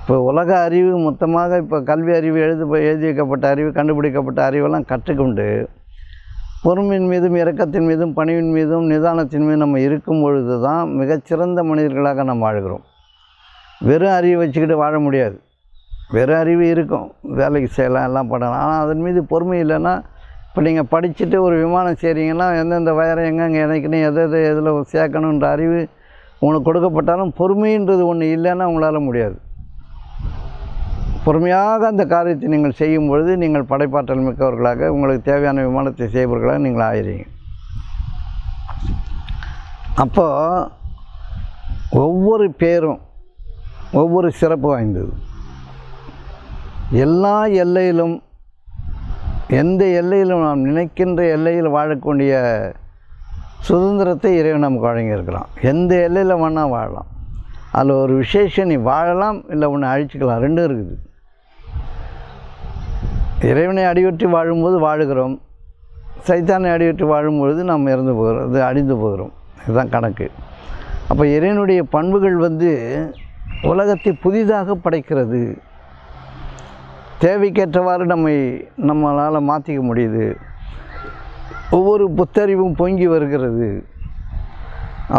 Speaker 1: இப்போ உலக அறிவு மொத்தமாக இப்போ கல்வி அறிவு எழுதி வைக்கப்பட்ட அறிவு, கண்டுபிடிக்கப்பட்ட அறிவெல்லாம் கற்றுக்கொண்டு பொறுமையின் மீதும் இரக்கத்தின் மீதும் பணிவின் மீதும் நிதானத்தின் மீதும் நம்ம இருக்கும் பொழுது தான் மிகச்சிறந்த மனிதர்களாக நம்ம வாழ்கிறோம். வெறும் அறிவை வச்சுக்கிட்டு வாழ முடியாது. வெறும் அறிவு இருக்கும், வேலைக்கு செய்யலாம், எல்லாம் பண்ணலாம். ஆனால் அதன் மீது பொறுமை இல்லைன்னா, இப்போ நீங்கள் படிச்சுட்டு ஒரு விமானம் செய்கிறீங்கன்னா எந்தெந்த வயரை எங்கெங்கே இணைக்கணும், எதில் சேர்க்கணுன்ற அறிவு உங்களுக்கு கொடுக்கப்பட்டாலும் பொறுமைன்றது ஒன்று இல்லைன்னா உங்களால் முடியாது. பொறுமையாக அந்த காரியத்தை நீங்கள் செய்யும் பொழுது நீங்கள் படைப்பாற்றல் மிக்கவர்களாக உங்களுக்கு தேவையான விமானத்தை செய்பவர்களாக நீங்கள் ஆகிறீங்க. அப்போது ஒவ்வொரு பேரும் ஒவ்வொரு சிறப்பு வாய்ந்தது. எல்லா எல்லையிலும், எந்த எல்லையிலும் நாம் நினைக்கின்ற எல்லையில் வாழக்கூடிய சுதந்திரத்தை இறைவன் நமக்கு வழங்கியிருக்கிறான். எந்த எல்லையில் வேணால் வாழலாம். அதில் ஒரு விசேஷம், நீ வாழலாம், இல்லை ஒன்று அழிச்சிக்கலாம், ரெண்டும் இருக்குது. இறைவனை அடிவற்றி வாழும்போது வாழுகிறோம், சைத்தானை அடிவற்றி வாழும்பொழுது நாம் இறந்து போகிறோம், இது அழிந்து போகிறோம். இதுதான் கணக்கு. அப்போ இறைவனுடைய பண்புகள் உலகத்தை புதிதாக படைக்கிறது. தேவைக்கேற்றவாறு நம்மளால் மாற்றிக்க முடியுது. ஒவ்வொரு புத்தறிவும் பொங்கி வருகிறது.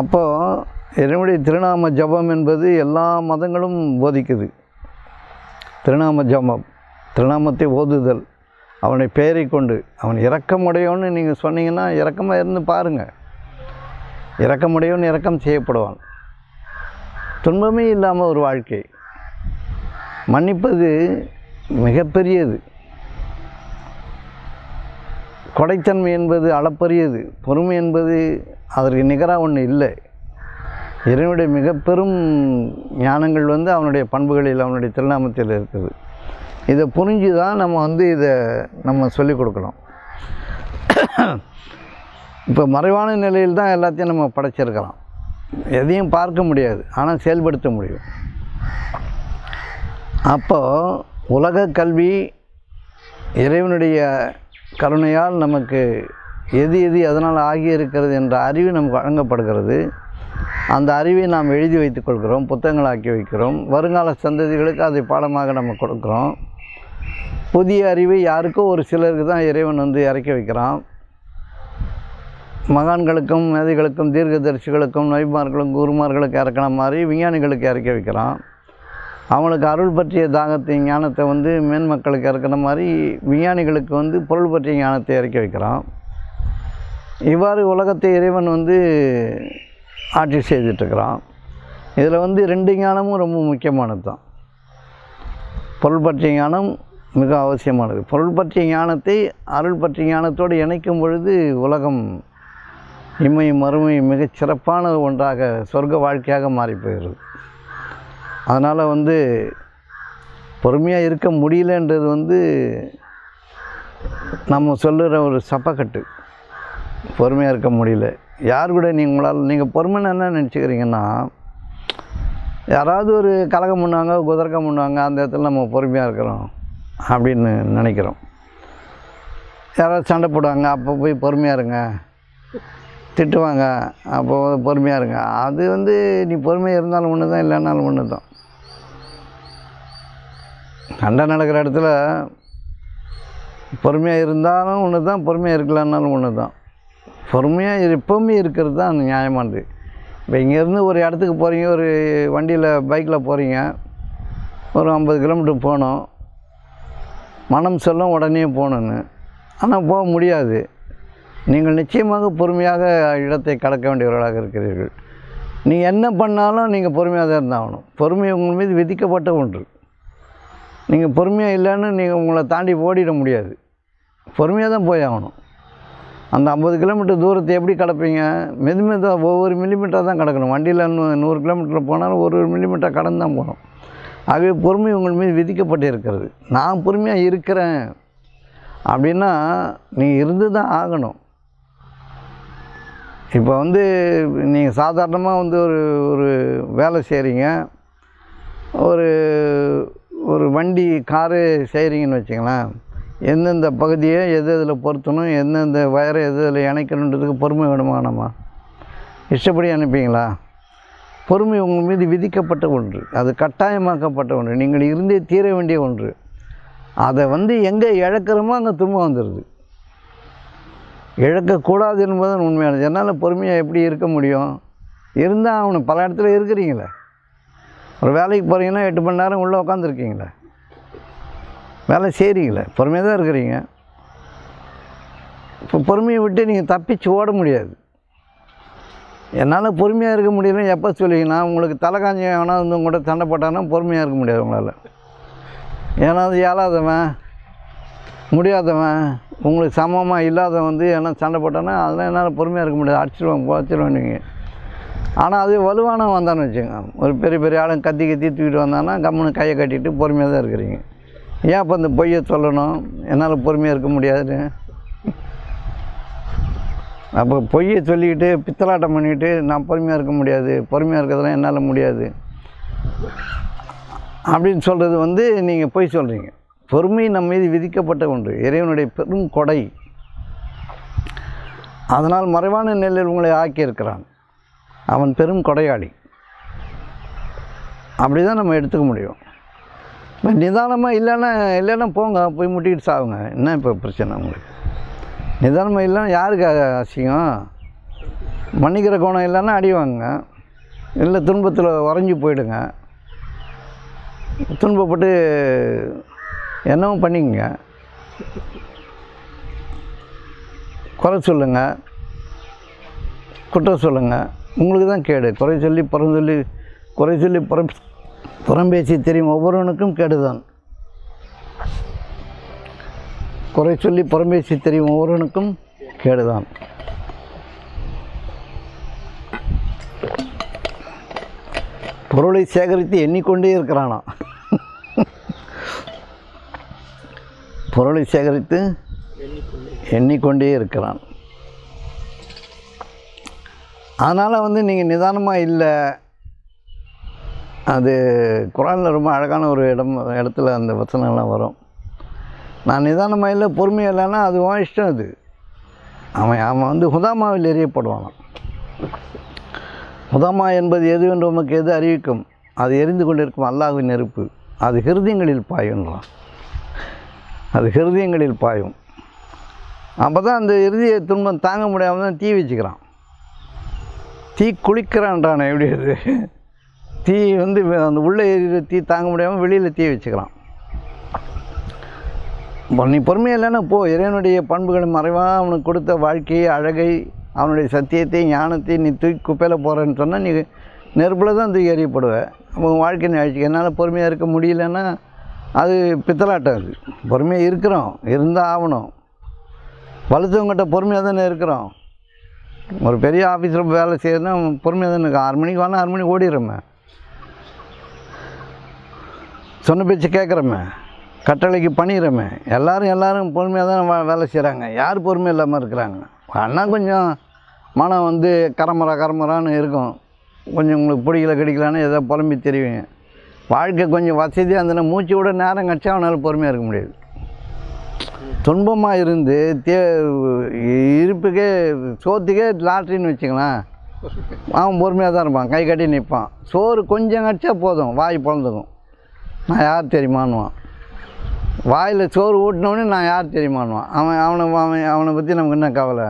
Speaker 1: அப்போது இறைவனுடைய திருநாம ஜபம் என்பது எல்லா மதங்களும் போதிக்குது. திருநாம ஜபம், திருநாமத்தை ஓதுதல், அவனை பெயரை கொண்டு அவன் இரக்கமுடையவன்னு நீங்கள் சொன்னீங்கன்னா இரக்கமாக இருந்து பாருங்கள். இரக்கமுடையவன் இரக்கம் செய்யப்படுவான். துன்பமே இல்லாமல் ஒரு வாழ்க்கை. மன்னிப்பது மிகப்பெரியது. கொடைத்தன்மை என்பது அளப்பரியது. பொறுமை என்பது அதற்கு நிகராக ஒன்று இல்லை. இறைவனுடைய மிக பெரும் ஞானங்கள் அவனுடைய பண்புகளில், அவனுடைய திருநாமத்தில் இருக்குது. இதை புரிஞ்சு தான் நம்ம சொல்லிக் கொடுக்கணும். இப்போ மறைவான நிலையில் தான் எல்லாத்தையும் நம்ம படைச்சிருக்கலாம். எதையும் பார்க்க முடியாது, ஆனால் செயல்படுத்த முடியும். அப்போது உலக கல்வி இறைவனுடைய கருணையால் நமக்கு எது அதனால் ஆகியிருக்கிறது என்ற அறிவு நமக்கு வழங்கப்படுகிறது. அந்த அறிவை நாம் எழுதி வைத்துக் கொள்கிறோம், புத்தகங்களாக்கி வைக்கிறோம். வருங்கால சந்ததிகளுக்கு அதை பாடமாக நம்ம கொடுக்குறோம். புதிய அறிவை யாருக்கோ ஒரு சிலருக்கு தான் இறைவன் இறக்கி வைக்கிறான். மகான்களுக்கும் மேதைகளுக்கும் தீர்க்கதரிசிகளுக்கும் நபிமார்களுக்கும் குருமார்களுக்கு இறக்கின மாதிரி விஞ்ஞானிகளுக்கு இறக்கி வைக்கிறான். அவனுக்கு அருள் பற்றிய தாகத்தை ஞானத்தை மேன்மக்களுக்கு இறக்கின மாதிரி விஞ்ஞானிகளுக்கு பொருள் பற்றிய ஞானத்தை இறக்கி வைக்கிறான். இவ்வாறு உலகத்தை இறைவன் ஆட்சி செய்துட்ருக்கிறான். இதில் ரெண்டு ஞானமும் ரொம்ப முக்கியமானது தான். பொருள் பற்றிய ஞானம் மிக அவசியமானது. பொருள் பற்றிய ஞானத்தை அருள் பற்றிய ஞானத்தோடு இணைக்கும் பொழுது உலகம் இம்மையும் மறுமையும் மிகச் சிறப்பான ஒன்றாக சொர்க்க வாழ்க்கையாக மாறி போயிடுது. அதனால் பொறுமையாக இருக்க முடியலன்றது நம்ம சொல்லுகிற ஒரு சப்பக்கட்டு. பொறுமையாக இருக்க முடியல. யார் கூட நீங்கள் பொறுமைன்னு என்ன நினச்சிக்கிறீங்கன்னா, யாராவது ஒரு கலகம் பண்ணுவாங்க, குதர்க்கம் பண்ணுவாங்க, அந்த இடத்துல நம்ம பொறுமையாக இருக்கிறோம் அப்படின்னு நினைக்கிறோம். யாராவது சண்டை போடுவாங்க, அப்போ போய் பொறுமையாக இருங்க. திட்டுவாங்க, அப்போது பொறுமையாக இருங்க. அது நீ பொறுமையாக இருந்தாலும் ஒன்று தான், இல்லைன்னாலும் ஒன்று தான். சண்டை நடக்கிற இடத்துல பொறுமையாக இருந்தாலும் ஒன்று தான், பொறுமையாக இருக்கலான்னாலும் ஒன்று தான். பொறுமையாக எப்போவுமே இருக்கிறது தான் நியாயமானது. இப்போ இங்கேருந்து ஒரு இடத்துக்கு போகிறீங்க, ஒரு வண்டியில் பைக்கில் போகிறீங்க, ஒரு 50 கிலோமீட்டர் போகணும், மனம் சொல்லும் உடனே போகணுன்னு. ஆனால் போக முடியாது. நீங்கள் நிச்சயமாக பொறுமையாக இடத்தை கடக்க வேண்டியவர்களாக இருக்கிறீர்கள். நீங்கள் என்ன பண்ணாலும் நீங்கள் பொறுமையாக தான் இருந்தாகணும். பொறுமை உங்கள் மீது விதிக்கப்பட்ட ஒன்று. நீங்கள் பொறுமையாக இல்லைன்னு நீங்கள் உங்களை தாண்டி ஓடிட முடியாது. பொறுமையாக தான் போய் ஆகணும். அந்த 50 கிலோமீட்டர் தூரத்தை எப்படி கடப்பீங்க? மெதுமெதுவாக ஒவ்வொரு மில்லிமீட்டராக தான் கடக்கணும். வண்டியில் 100 கிலோமீட்டரில் போனாலும் ஒரு மில்லிமீட்டர் கடந்து தான் போகணும். ஆகவே பொறுமை உங்கள் மீது விதிக்கப்பட்டு இருக்கிறது. நான் பொறுமையாக இருக்கிறேன் அப்படின்னா நீங்கள் இருந்து தான் ஆகணும். இப்போ நீங்கள் சாதாரணமாக ஒரு வேலை செய்கிறீங்க, ஒரு வண்டி காரு செய்கிறீங்கன்னு வச்சுங்களேன். எந்தெந்த பகுதியை எது எதில் பொருத்தணும், எந்தெந்த வயரை எது இதில் இணைக்கணுன்றதுக்கு பொறுமை வேணுமா? நம்ம இஷ்டப்படி அனுப்பிங்களா? பொறுமை உங்கள் மீது விதிக்கப்பட்ட ஒன்று, அது கட்டாயமாக்கப்பட்ட ஒன்று, நீங்கள் இருந்தே தீர வேண்டிய ஒன்று. அதை எங்கே இழக்கிறோமோ அங்கே துன்பம் வந்துடுது. இழக்கக்கூடாது என்பது உண்மையானது. என்னால் பொறுமையாக எப்படி இருக்க முடியும்? இருந்தால் அவனு பல இடத்துல இருக்கிறீங்களே. ஒரு வேலைக்கு போகிறீங்கன்னா 8 மணி நேரம் உள்ளே உட்காந்துருக்கீங்களே, வேலை செய்கிறீங்களே, பொறுமையாக தான் இருக்கிறீங்க. இப்போ பொறுமையை விட்டு நீங்கள் தப்பிச்சு ஓட முடியாது. என்னால் பொறுமையாக இருக்க முடியலன்னு எப்போ சொல்லிங்கன்னா, உங்களுக்கு தலை காஞ்சி வேணா உங்கள்கிட்ட சண்டை போட்டான்னா பொறுமையாக இருக்க முடியாது உங்களால். ஏன்னா அது இயலாதவன், முடியாதவன், உங்களுக்கு சமமாக இல்லாதவன் ஏன்னா சண்டை போட்டான்னா அதெல்லாம் என்னால் பொறுமையாக இருக்க முடியாது. அடிச்சிடுவேன் நீங்கள். ஆனால் அது வலுவான வந்தான்னு வச்சுங்க, ஒரு பெரிய பெரிய ஆளுங்க கத்தி தூக்கிட்டு வந்தான்னா கம்முன்னு கையை கட்டிட்டு பொறுமையாக தான் இருக்கிறீங்க. ஏன் அப்போ அந்த பொய்யை சொல்லணும், என்னால் பொறுமையாக இருக்க முடியாது? அப்போ பொய்யை சொல்லிக்கிட்டு பித்தலாட்டம் பண்ணிக்கிட்டு நான் பொறுமையாக இருக்க முடியாது, பொறுமையாக இருக்கிறதெல்லாம் என்னால் முடியாது அப்படின்னு சொல்கிறது நீங்கள் பொய் சொல்கிறீங்க. பொறுமை நம்ம மீது விதிக்கப்பட்ட ஒன்று, இறைவனுடைய பெரும் கொடை. அதனால் மறைவான நிலையில் உங்களை ஆக்கியிருக்கிறான். அவன் பெரும் கொடையாளி. அப்படி தான் நம்ம எடுத்துக்க முடியும். நிதானமாக இல்லைன்னா போங்க, போய் முட்டிக்கிட்டு சாவுங்க. என்ன இப்போ பிரச்சனை உங்களுக்கு? நிதானமாக இல்லைன்னா யாருக்கு அசிங்கம்? மன்னிக்கிற குணம் இல்லைன்னா அடி வாங்குங்க, இல்லை துன்பத்தில் உறைஞ்சி போயிடுங்க, துன்பப்பட்டு என்னவும் பண்ணிக்கங்க, குறை சொல்லுங்கள், குற்றம் சொல்லுங்கள், உங்களுக்கு தான் கேடு. குறை சொல்லி புறம்பேசி தெரியும் ஒவ்வொருவனுக்கும் கேடுதான். குறை சொல்லி புறம்பேசி தெரியும் ஒவ்வொருவனுக்கும் கேடுதான். பொருளை சேகரித்து எண்ணிக்கொண்டே இருக்கிறானா? பொருளை சேகரித்து எண்ணிக்கொண்டே இருக்கிறான். அதனால் நீங்கள் நிதானமாக இல்லை. அது குரானில் ரொம்ப அழகான ஒரு இடத்துல அந்த வசனங்கள்லாம் வரும். நான் நிதானமாக இல்லை, பொறுமையாக இல்லைன்னா அது உன் இஷ்டம். அது அவன் ஹுதாமாவில் எரியப்படுவானான். ஹுதாமா என்பது எதுவென்று உமக்கு எது அறிவிக்கும், அது எரிந்து கொண்டிருக்கும் அல்லாஹ்வின் நெருப்பு, அது ஹிருதயங்களில் பாயுன்றான். அது ஹிருதயங்களில் பாயும். அப்போ தான் அந்த இறுதிய துன்பம் தாங்க முடியாமல் தான் தீ வச்சுக்கிறான். தீ குளிக்கிறான்றானே எப்படி? அது தீ அந்த உள்ளே எரிகிற தீ தாங்க முடியாமல் வெளியில் தீ வச்சுக்கிறான். நீ பொறுமையாக இல்லைன்னா போ. இறைவனுடைய பண்புகளை மறைவாக அவனுக்கு கொடுத்த வாழ்க்கையை, அழகை, அவனுடைய சத்தியத்தை, ஞானத்தை நீ தூக்கி குப்பையில் போகிறேன்னு சொன்னால் நீ நெருப்பில் தான் தூக்கி எறியப்படுவேன். உங்கள் வாழ்க்கை நிகழ்ச்சிக்கு என்னால் பொறுமையாக இருக்க முடியலன்னா அது பித்தலாட்டம். அது பொறுமையாக இருக்கிறோம், இருந்தால் ஆகணும். வலுத்தவங்ககிட்ட பொறுமையாக தானே இருக்கிறோம். ஒரு பெரிய ஆஃபீஸில் வேலை செய்யறதுன்னா பொறுமையாக தானே இருக்கும். 6 மணிக்கு வேணால் 6 மணிக்கு ஓடிடுறோமே, சொன்ன பேச்சு கேட்குறோமே, கட்டளைக்கு பண்ணிடுறோமே. எல்லோரும் பொறுமையாக தான் வேலை செய்கிறாங்க. யார் பொறுமை இல்லாமல் இருக்கிறாங்க? அண்ணா கொஞ்சம் மனம் கரமரான்னு இருக்கும். கொஞ்சம் உங்களுக்கு பிடிக்கல கிடைக்கலான்னு ஏதோ புலம்பி தெரிவிங்க. வாழ்க்கை கொஞ்சம் வசதியாக இருந்ததுன்னா மூச்சு விட நேரம் கிடச்சா அவனால் பொறுமையாக இருக்க முடியாது. துன்பமாக இருந்து இருப்புக்கே சோத்துக்கே லாட்ரின்னு வச்சுக்கலாம், அவன் பொறுமையாக தான் இருப்பான், கை கட்டி நிற்பான். சோறு கொஞ்சம் கிடச்சா போதும், வாய் பிறந்துக்கும். நான் யார் தெரியுமான்னுவான். வாயில் சோறு ஊட்டினோடனே நான் யார் தெரியுமான்னுவான். அவனை பற்றி நமக்கு என்ன கவலை?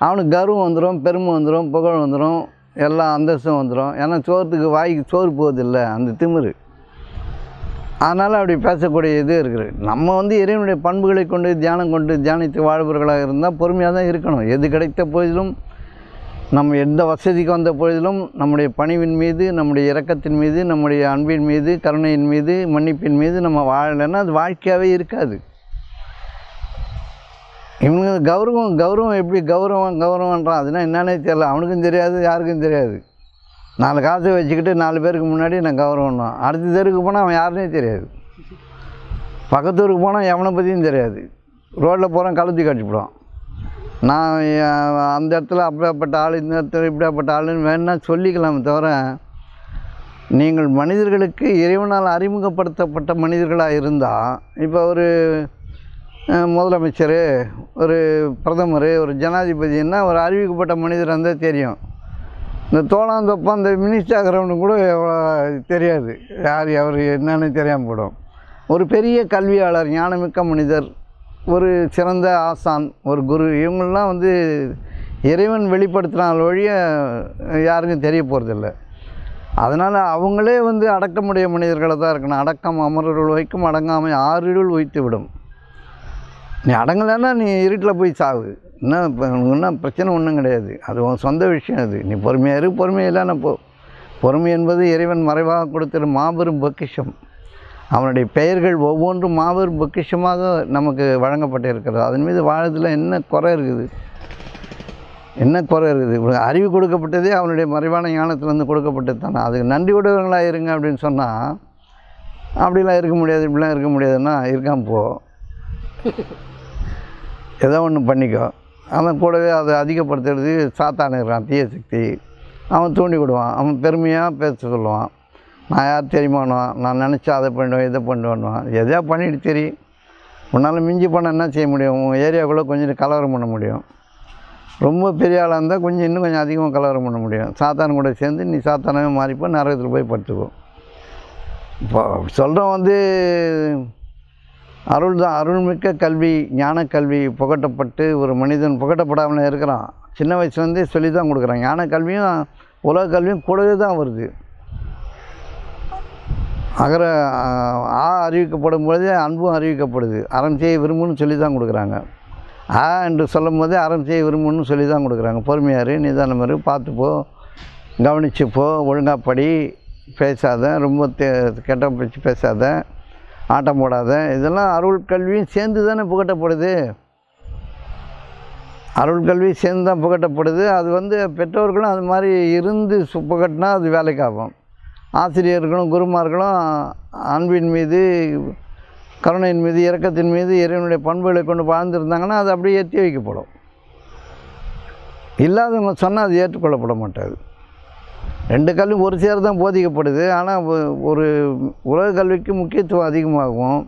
Speaker 1: அவனுக்கு கர்வம் வந்துடும், பெருமை வந்துடும், புகழ் வந்துடும், எல்லா அந்தஸ்தும் வந்துடும். ஏன்னா சோறுக்கு வாய்க்கு சோறு போவதில்லை, அந்த திமிரு. அதனால் அப்படி பேசக்கூடிய இது இருக்குது. நம்ம வந்து இறைவனுடைய பண்புகளை கொண்டு தியானம் கொண்டு தியானித்து வாழ்பவர்களாக இருந்தால் பொறுமையாக தான் இருக்கணும். எது கிடைத்த போதிலும், நம்ம எந்த வசதிக்கு வந்த பொழுதிலும் நம்முடைய பணிவின் மீது, நம்முடைய இரக்கத்தின் மீது, நம்முடைய அன்பின் மீது, கருணையின் மீது, மன்னிப்பின் மீது நம்ம வாழலைன்னா அது வாழ்க்கையாகவே இருக்காது. இவங்க கௌரவம் எப்படி கௌரவன்றான், அதுனா என்னன்னே தெரியல. அவனுக்கும் தெரியாது, யாருக்கும் தெரியாது. 4 காசை வச்சுக்கிட்டு 4 பேருக்கு முன்னாடி நான் கௌரவம்னா, அடுத்த தெருவுக்கு போனால் அவன் யாருன்னே தெரியாது. பக்கத்தூருக்கு போனால் எவனை பற்றியும் தெரியாது. ரோட்டில் போகிறான், கழுத்தி கட்டிவிடுவான். நான் அந்த இடத்துல அப்படியாப்பட்ட ஆள், இந்த இடத்துல இப்படியாப்பட்ட ஆளுன்னு வேணா சொல்லிக்கலாமே தவிர, நீங்கள் மனிதர்களுக்கு இறைவனால் அறிமுகப்படுத்தப்பட்ட மனிதர்களாக இருந்தால், இப்போ ஒரு முதலமைச்சர், ஒரு பிரதமர், ஒரு ஜனாதிபதினா ஒரு அறிவிக்கப்பட்ட மனிதர் இருந்தால் தெரியும். இந்த தோளாந்தொப்பம் அந்த மினிஸ்டர் ஆகிறவனுக்கு கூட தெரியாது, யார் அவர் என்னன்னு தெரியாமல் போடும். ஒரு பெரிய கல்வியாளர், ஞானமிக்க மனிதர், ஒரு சிறந்த ஆசான், ஒரு குரு, இவங்களாம் வந்து இறைவன் வெளிப்படுத்தினால் ஒழிய யாருக்கும் தெரிய போகிறதில்ல. அதனால் அவங்களே வந்து அடக்கமுடைய மனிதர்களை தான் இருக்கணும். அடக்கம் அமரர்கள் வைக்கும், அடங்காமை 6 இருள் வைத்து விடும். நீ அடங்கலைன்னா நீ இருட்டில் போய் சாவு. இன்னும் பிரச்சனை ஒன்றும் கிடையாது. அது உன் சொந்த விஷயம். அது நீ பொறுமையாக இரு, பொறுமையில்லைன்னா போ. பொறுமை என்பது இறைவன் மறைவாக கொடுத்துரு மாபெரும் பொக்கிஷம். அவனுடைய பெயர்கள் ஒவ்வொன்றும் மாபெரும் பொக்கிஷமாக நமக்கு வழங்கப்பட்டு இருக்கிறது. அதன் மீது வாழத்தில் என்ன குறை இருக்குது? அறிவு கொடுக்கப்பட்டதே அவனுடைய மறைவான ஞானத்திலேருந்து கொடுக்கப்பட்டது தானே. அதுக்கு நன்றி உடையவங்களாக இருங்க அப்படின்னு சொன்னால், அப்படிலாம் இருக்க முடியாது, இப்படிலாம் இருக்க முடியாதுன்னா இருக்காமல் போ. ஏதோ ஒன்று பண்ணிக்கோ. அவன் கூடவே அதை அதிகப்படுத்துறது சாத்தான் இருக்கிறான், தீய சக்தி. அவன் தூண்டி விடுவான். அவன் பெருமையாக பேச சொல்லுவான். நான் யார் தெரியுமானுவான், நான் நினச்சா அதை பண்ணுவேன், இதை பண்ணுவேன்னுவான். எதையா பண்ணிட்டு தெரியும். உன்னால் மிஞ்சி பண்ண என்ன செய்ய முடியும்? உங்கள் ஏரியாவுக்குள்ளே கொஞ்சம் கலவரம் பண்ண முடியும். ரொம்ப பெரிய ஆளாக இருந்தால் இன்னும் கொஞ்சம் அதிகமாக கலவரம் பண்ண முடியும். சாத்தான் கூட சேர்ந்து நீ சாத்தானாவே மாறிப்போ, நரகத்தில் போய் படுத்துக்கோ. இப்போ சொல்கிறோம் வந்து அருள் தான். அருள்மிக்க கல்வி, ஞான கல்வி புகட்டப்பட்டு ஒரு மனிதன் புகட்டப்படாமல் இருக்கிறான். சின்ன வயசுலேருந்தே சொல்லி தான் கொடுக்குறான். ஞான கல்வியும் உலக கல்வியும் கூடவே தான் வருது. அறிவிக்கப்படும் பொழுதே அன்பும் அறிவிக்கப்படுது. அறம் செய்ய விரும்புன்னு சொல்லி தான் கொடுக்குறாங்க. என்று சொல்லும் போதே அறம் செய்ய விரும்புன்னு சொல்லி தான் கொடுக்குறாங்க. பொறுமையாரு, நிதானமாரு, பார்த்துப்போ, கவனிச்சுப்போ, ஒழுங்காக படி, பேசாத, ரொம்ப கெட்ட பேச்சு பேசாத, ஆட்டம் போடாத. இதெல்லாம் அருள் கல்வியும் சேர்ந்து தானே புகட்டப்படுது. அருள் கல்வி சேர்ந்து தான் புகட்டப்படுது. அது வந்து பெற்றோர்களும் அது மாதிரி இருந்து புகட்டினா அது வேலைக்கு ஆகும். ஆசிரியர்களும் குருமார்களும் அன்பின் மீது, கருணையின் மீது, இரக்கத்தின் மீது, இறைவனுடைய பண்புகளை கொண்டு வாழ்ந்துருந்தாங்கன்னா அது அப்படியே ஏற்றி வைக்கப்படும். இல்லாதவங்க சொன்னால் அது ஏற்றுக்கொள்ளப்பட மாட்டாது. 2 கல்வியும் ஒரு சேர தான் போதிக்கப்படுது. ஆனால் ஒரு உலக கல்விக்கு முக்கியத்துவம் அதிகமாகவும்,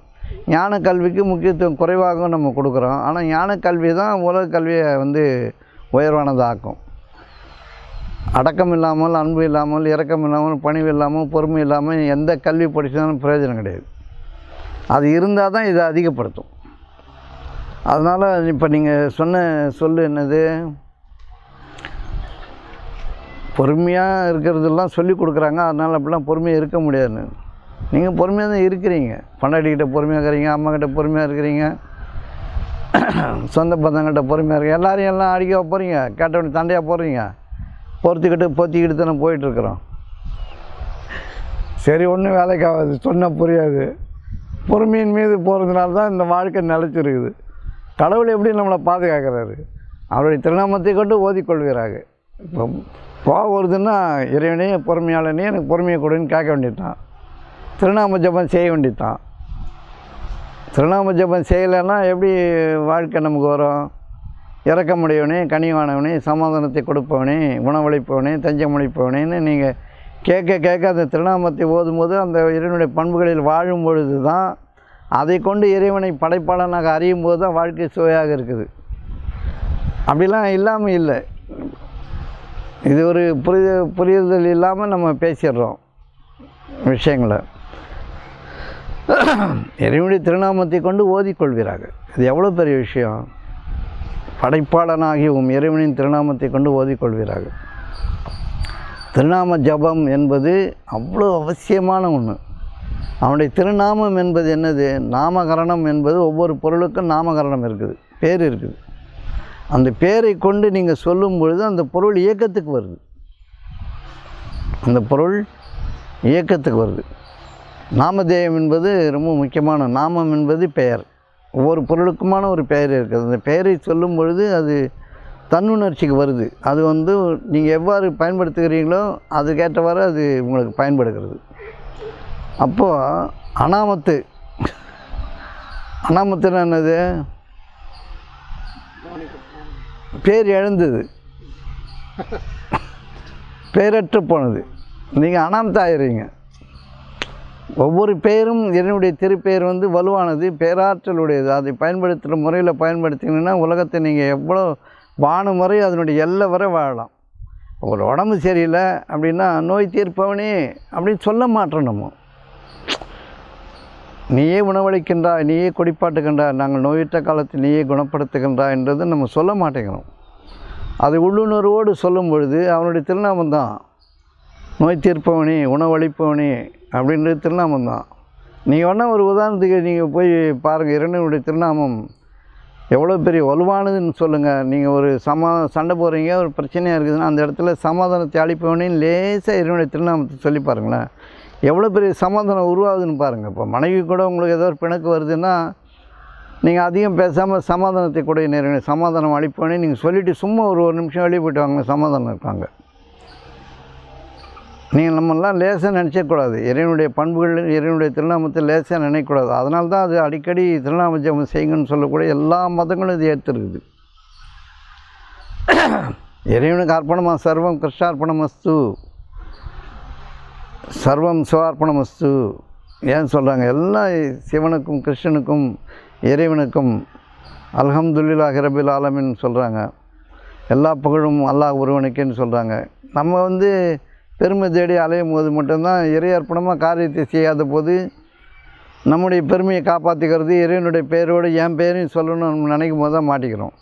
Speaker 1: ஞான கல்விக்கு முக்கியத்துவம் குறைவாகவும் நம்ம கொடுக்குறோம். ஆனால் ஞான கல்வி தான் உலக கல்வியை வந்து உயர்வானதாக்கும். அடக்கம் இல்லாமல், அன்பு இல்லாமல், இரக்கம் இல்லாமல், பணிவு இல்லாமல், பொறுமை இல்லாமல் எந்த கல்வி படித்தாலும் பிரயோஜனம் கிடையாது. அது இருந்தால் தான் இதை அதிகப்படுத்தும். அதனால் இப்போ நீங்கள் சொல்லு என்னது, பொறுமையாக இருக்கிறதெல்லாம் சொல்லி கொடுக்குறாங்க. அதனால் அப்படிலாம் பொறுமையாக இருக்க முடியாதுன்னு. நீங்கள் பொறுமையாக தான் இருக்கிறீங்க. பொண்டாட்டிக்கிட்ட பொறுமையாக இருக்கிறீங்க, அம்மாக்கிட்ட பொறுமையாக இருக்கிறீங்க, சொந்த பந்தங்கிட்ட பொறுமையாக இருக்கீங்க. எல்லாரையும் எல்லாம் அடிக்க போகிறீங்க, கேட்டவனு சண்டையாக போடுறீங்க, பொத்திக்கிட்டு தானே போயிட்டுருக்குறோம். சரி, ஒன்றும் வேலைக்கு ஆகாது, சொன்னால் புரியாது. பொறுமையின் மீது போகிறதுனால தான் இந்த வாழ்க்கை நிலச்சிருக்குது. கடவுள் எப்படி நம்மளை பாதுகாக்கிறாரு? அவருடைய திருநாமத்தை கொண்டு ஓதிக்கொள்கிறாங்க. இப்போ கோவம் வருதுன்னா, இறைவனே பொறுமையாளனே எனக்கு பொறுமையை கொடுன்னு கேட்க வேண்டியதுதான். திருநாம ஜபம் செய்ய வேண்டியதுதான். திருநாம ஜபம் செய்யலைன்னா எப்படி வாழ்க்கை நமக்கு வரும்? இரக்கமுடையவனே, கனிவானவனே, சமாதானத்தை கொடுப்பவனே, உணவளிப்பவனே, தஞ்சமளிப்பவனேன்னு நீங்கள் கேட்க அந்த திருநாமத்தை ஓதும்போது அந்த இறைவனுடைய பண்புகளில் வாழும் பொழுது தான், அதை கொண்டு இறைவனை படைப்பாளனாக அறியும் போது தான் வாழ்க்கை சுவையாக இருக்குது. அப்படிலாம் இல்லாமல் இல்லை. இது ஒரு புரிதல் இல்லாமல் நம்ம பேசிடுறோம் விஷயங்களை. இறைவனுடைய திருநாமத்தை கொண்டு ஓதிக்கொள்கிறார்கள். இது எவ்வளோ பெரிய விஷயம்! படைப்பாளனாகி இறைவனின் திருநாமத்தை கொண்டு ஓதிக்கொள்கிறார்கள். திருநாம ஜபம் என்பது அவ்வளோ அவசியமான ஒன்று. அவனுடைய திருநாமம் என்பது என்னது? நாமகரணம் என்பது ஒவ்வொரு பொருளுக்கும் நாமகரணம் இருக்குது, பேர் இருக்குது. அந்த பேரை கொண்டு நீங்கள் சொல்லும் பொழுது அந்த பொருள் இயக்கத்துக்கு வருது. அந்த பொருள் இயக்கத்துக்கு வருது. நாமதேயம் என்பது ரொம்ப முக்கியமான. நாமம் என்பது பெயர். ஒவ்வொரு பொருளுக்குமான ஒரு பெயர் இருக்குது. அந்த பெயரை சொல்லும் பொழுது அது தன்னுணர்ச்சிக்கு வருது. அது நீங்கள் எவ்வாறு பயன்படுத்துகிறீங்களோ அதுக்கேற்றவாறு அது உங்களுக்கு பயன்படுகிறது. அப்போது அனாமத்து, அனாமத்துன்னா என்னது? பேர் இழந்தது, பேரற்று போனது. நீங்கள் அனாமத்தாகிறீங்க. ஒவ்வொரு பெயரும் என்னுடைய திருப்பெயர் வலுவானது, பேராற்றலுடையது. அதை பயன்படுத்துகிற முறையில் பயன்படுத்திங்கன்னா உலகத்தை நீங்கள் எவ்வளோ வான முறை அதனுடைய எல்லை வரை வாழலாம். ஒரு உடம்பு சரியில்லை அப்படின்னா நோய் தீர்ப்பவனே அப்படின்னு சொல்ல மாட்டோம். நம்ம நீயே உணவளிக்கின்றாய், நீயே குடிப்பாட்டுகின்றாய், நாங்கள் நோயுற்ற காலத்தில் நீயே குணப்படுத்துகின்றாய் என்றது நம்ம சொல்ல மாட்டேங்கிறோம். அது உள்ளுணர்வோடு சொல்லும் பொழுது அவனுடைய திருநாமம் தான். நோய் தீர்ப்பவனே, உணவளிப்பவனே அப்படின்றது திருநாமம் தான். நீங்கள் வேணால் ஒரு உதாரணத்துக்கு நீங்கள் போய் பாருங்கள், இறைவனுடைய திருநாமம் எவ்வளோ பெரிய வலுவானதுன்னு சொல்லுங்கள். நீங்கள் ஒரு சண்டை போடுறீங்க, ஒரு பிரச்சனையாக இருக்குதுன்னா அந்த இடத்துல சமாதானத்தை அளிப்பவனேன்னு லேசாக இறைவனுடைய திருநாமத்தை சொல்லி பாருங்களேன், எவ்வளோ பெரிய சமாதானம் உருவாகுதுன்னு பாருங்கள். இப்போ மனைவி கூட உங்களுக்கு ஏதோ ஒரு பிணக்கு வருதுன்னா நீங்கள் அதிகம் பேசாமல் சமாதானத்தை கூட நேரம் சமாதானம் அளிப்பவனே நீங்கள் சொல்லிவிட்டு சும்மா ஒரு நிமிஷம் வெளியே போய்ட்டு வாங்க, சமாதானம் இருக்காங்க. நீங்கள் நம்மெல்லாம் லேசாக நினச்சக்கூடாது. இறைவனுடைய பண்புகள், இறைவனுடைய திருநாமத்தை லேசாக நினைக்கக்கூடாது. அதனால தான் அது அடிக்கடி திருநாம ஜெபம் செய்யுங்கன்னு சொல்லக்கூடிய எல்லா மதங்களும் இது ஏற்றுருக்குது. இறைவனுக்கு அர்ப்பணமாக சர்வம் கிருஷ்ணார்ப்பணமஸ்து, சர்வம் சிவார்ப்பணமஸ்து ஏன் சொல்கிறாங்க? எல்லாம் சிவனுக்கும் கிருஷ்ணனுக்கும் இறைவனுக்கும் அல்ஹம்துலில்லாஹி ரப்பில் ஆலமீன் சொல்கிறாங்க. எல்லா புகழும் அல்லாஹ் ஒருவனுக்குன்னு சொல்கிறாங்க. நம்ம பெருமை தேடி அலையும் போது மட்டும்தான் இறை அர்ப்பணமாக காரியத்தை செய்யாத போது நம்முடைய பெருமையை காப்பாற்றிக்கிறது இறைவனுடைய பெயரோடு என் பெயரையும் சொல்லணும்னு நம்ம நினைக்கும் போது தான் மாட்டிக்கிறோம்.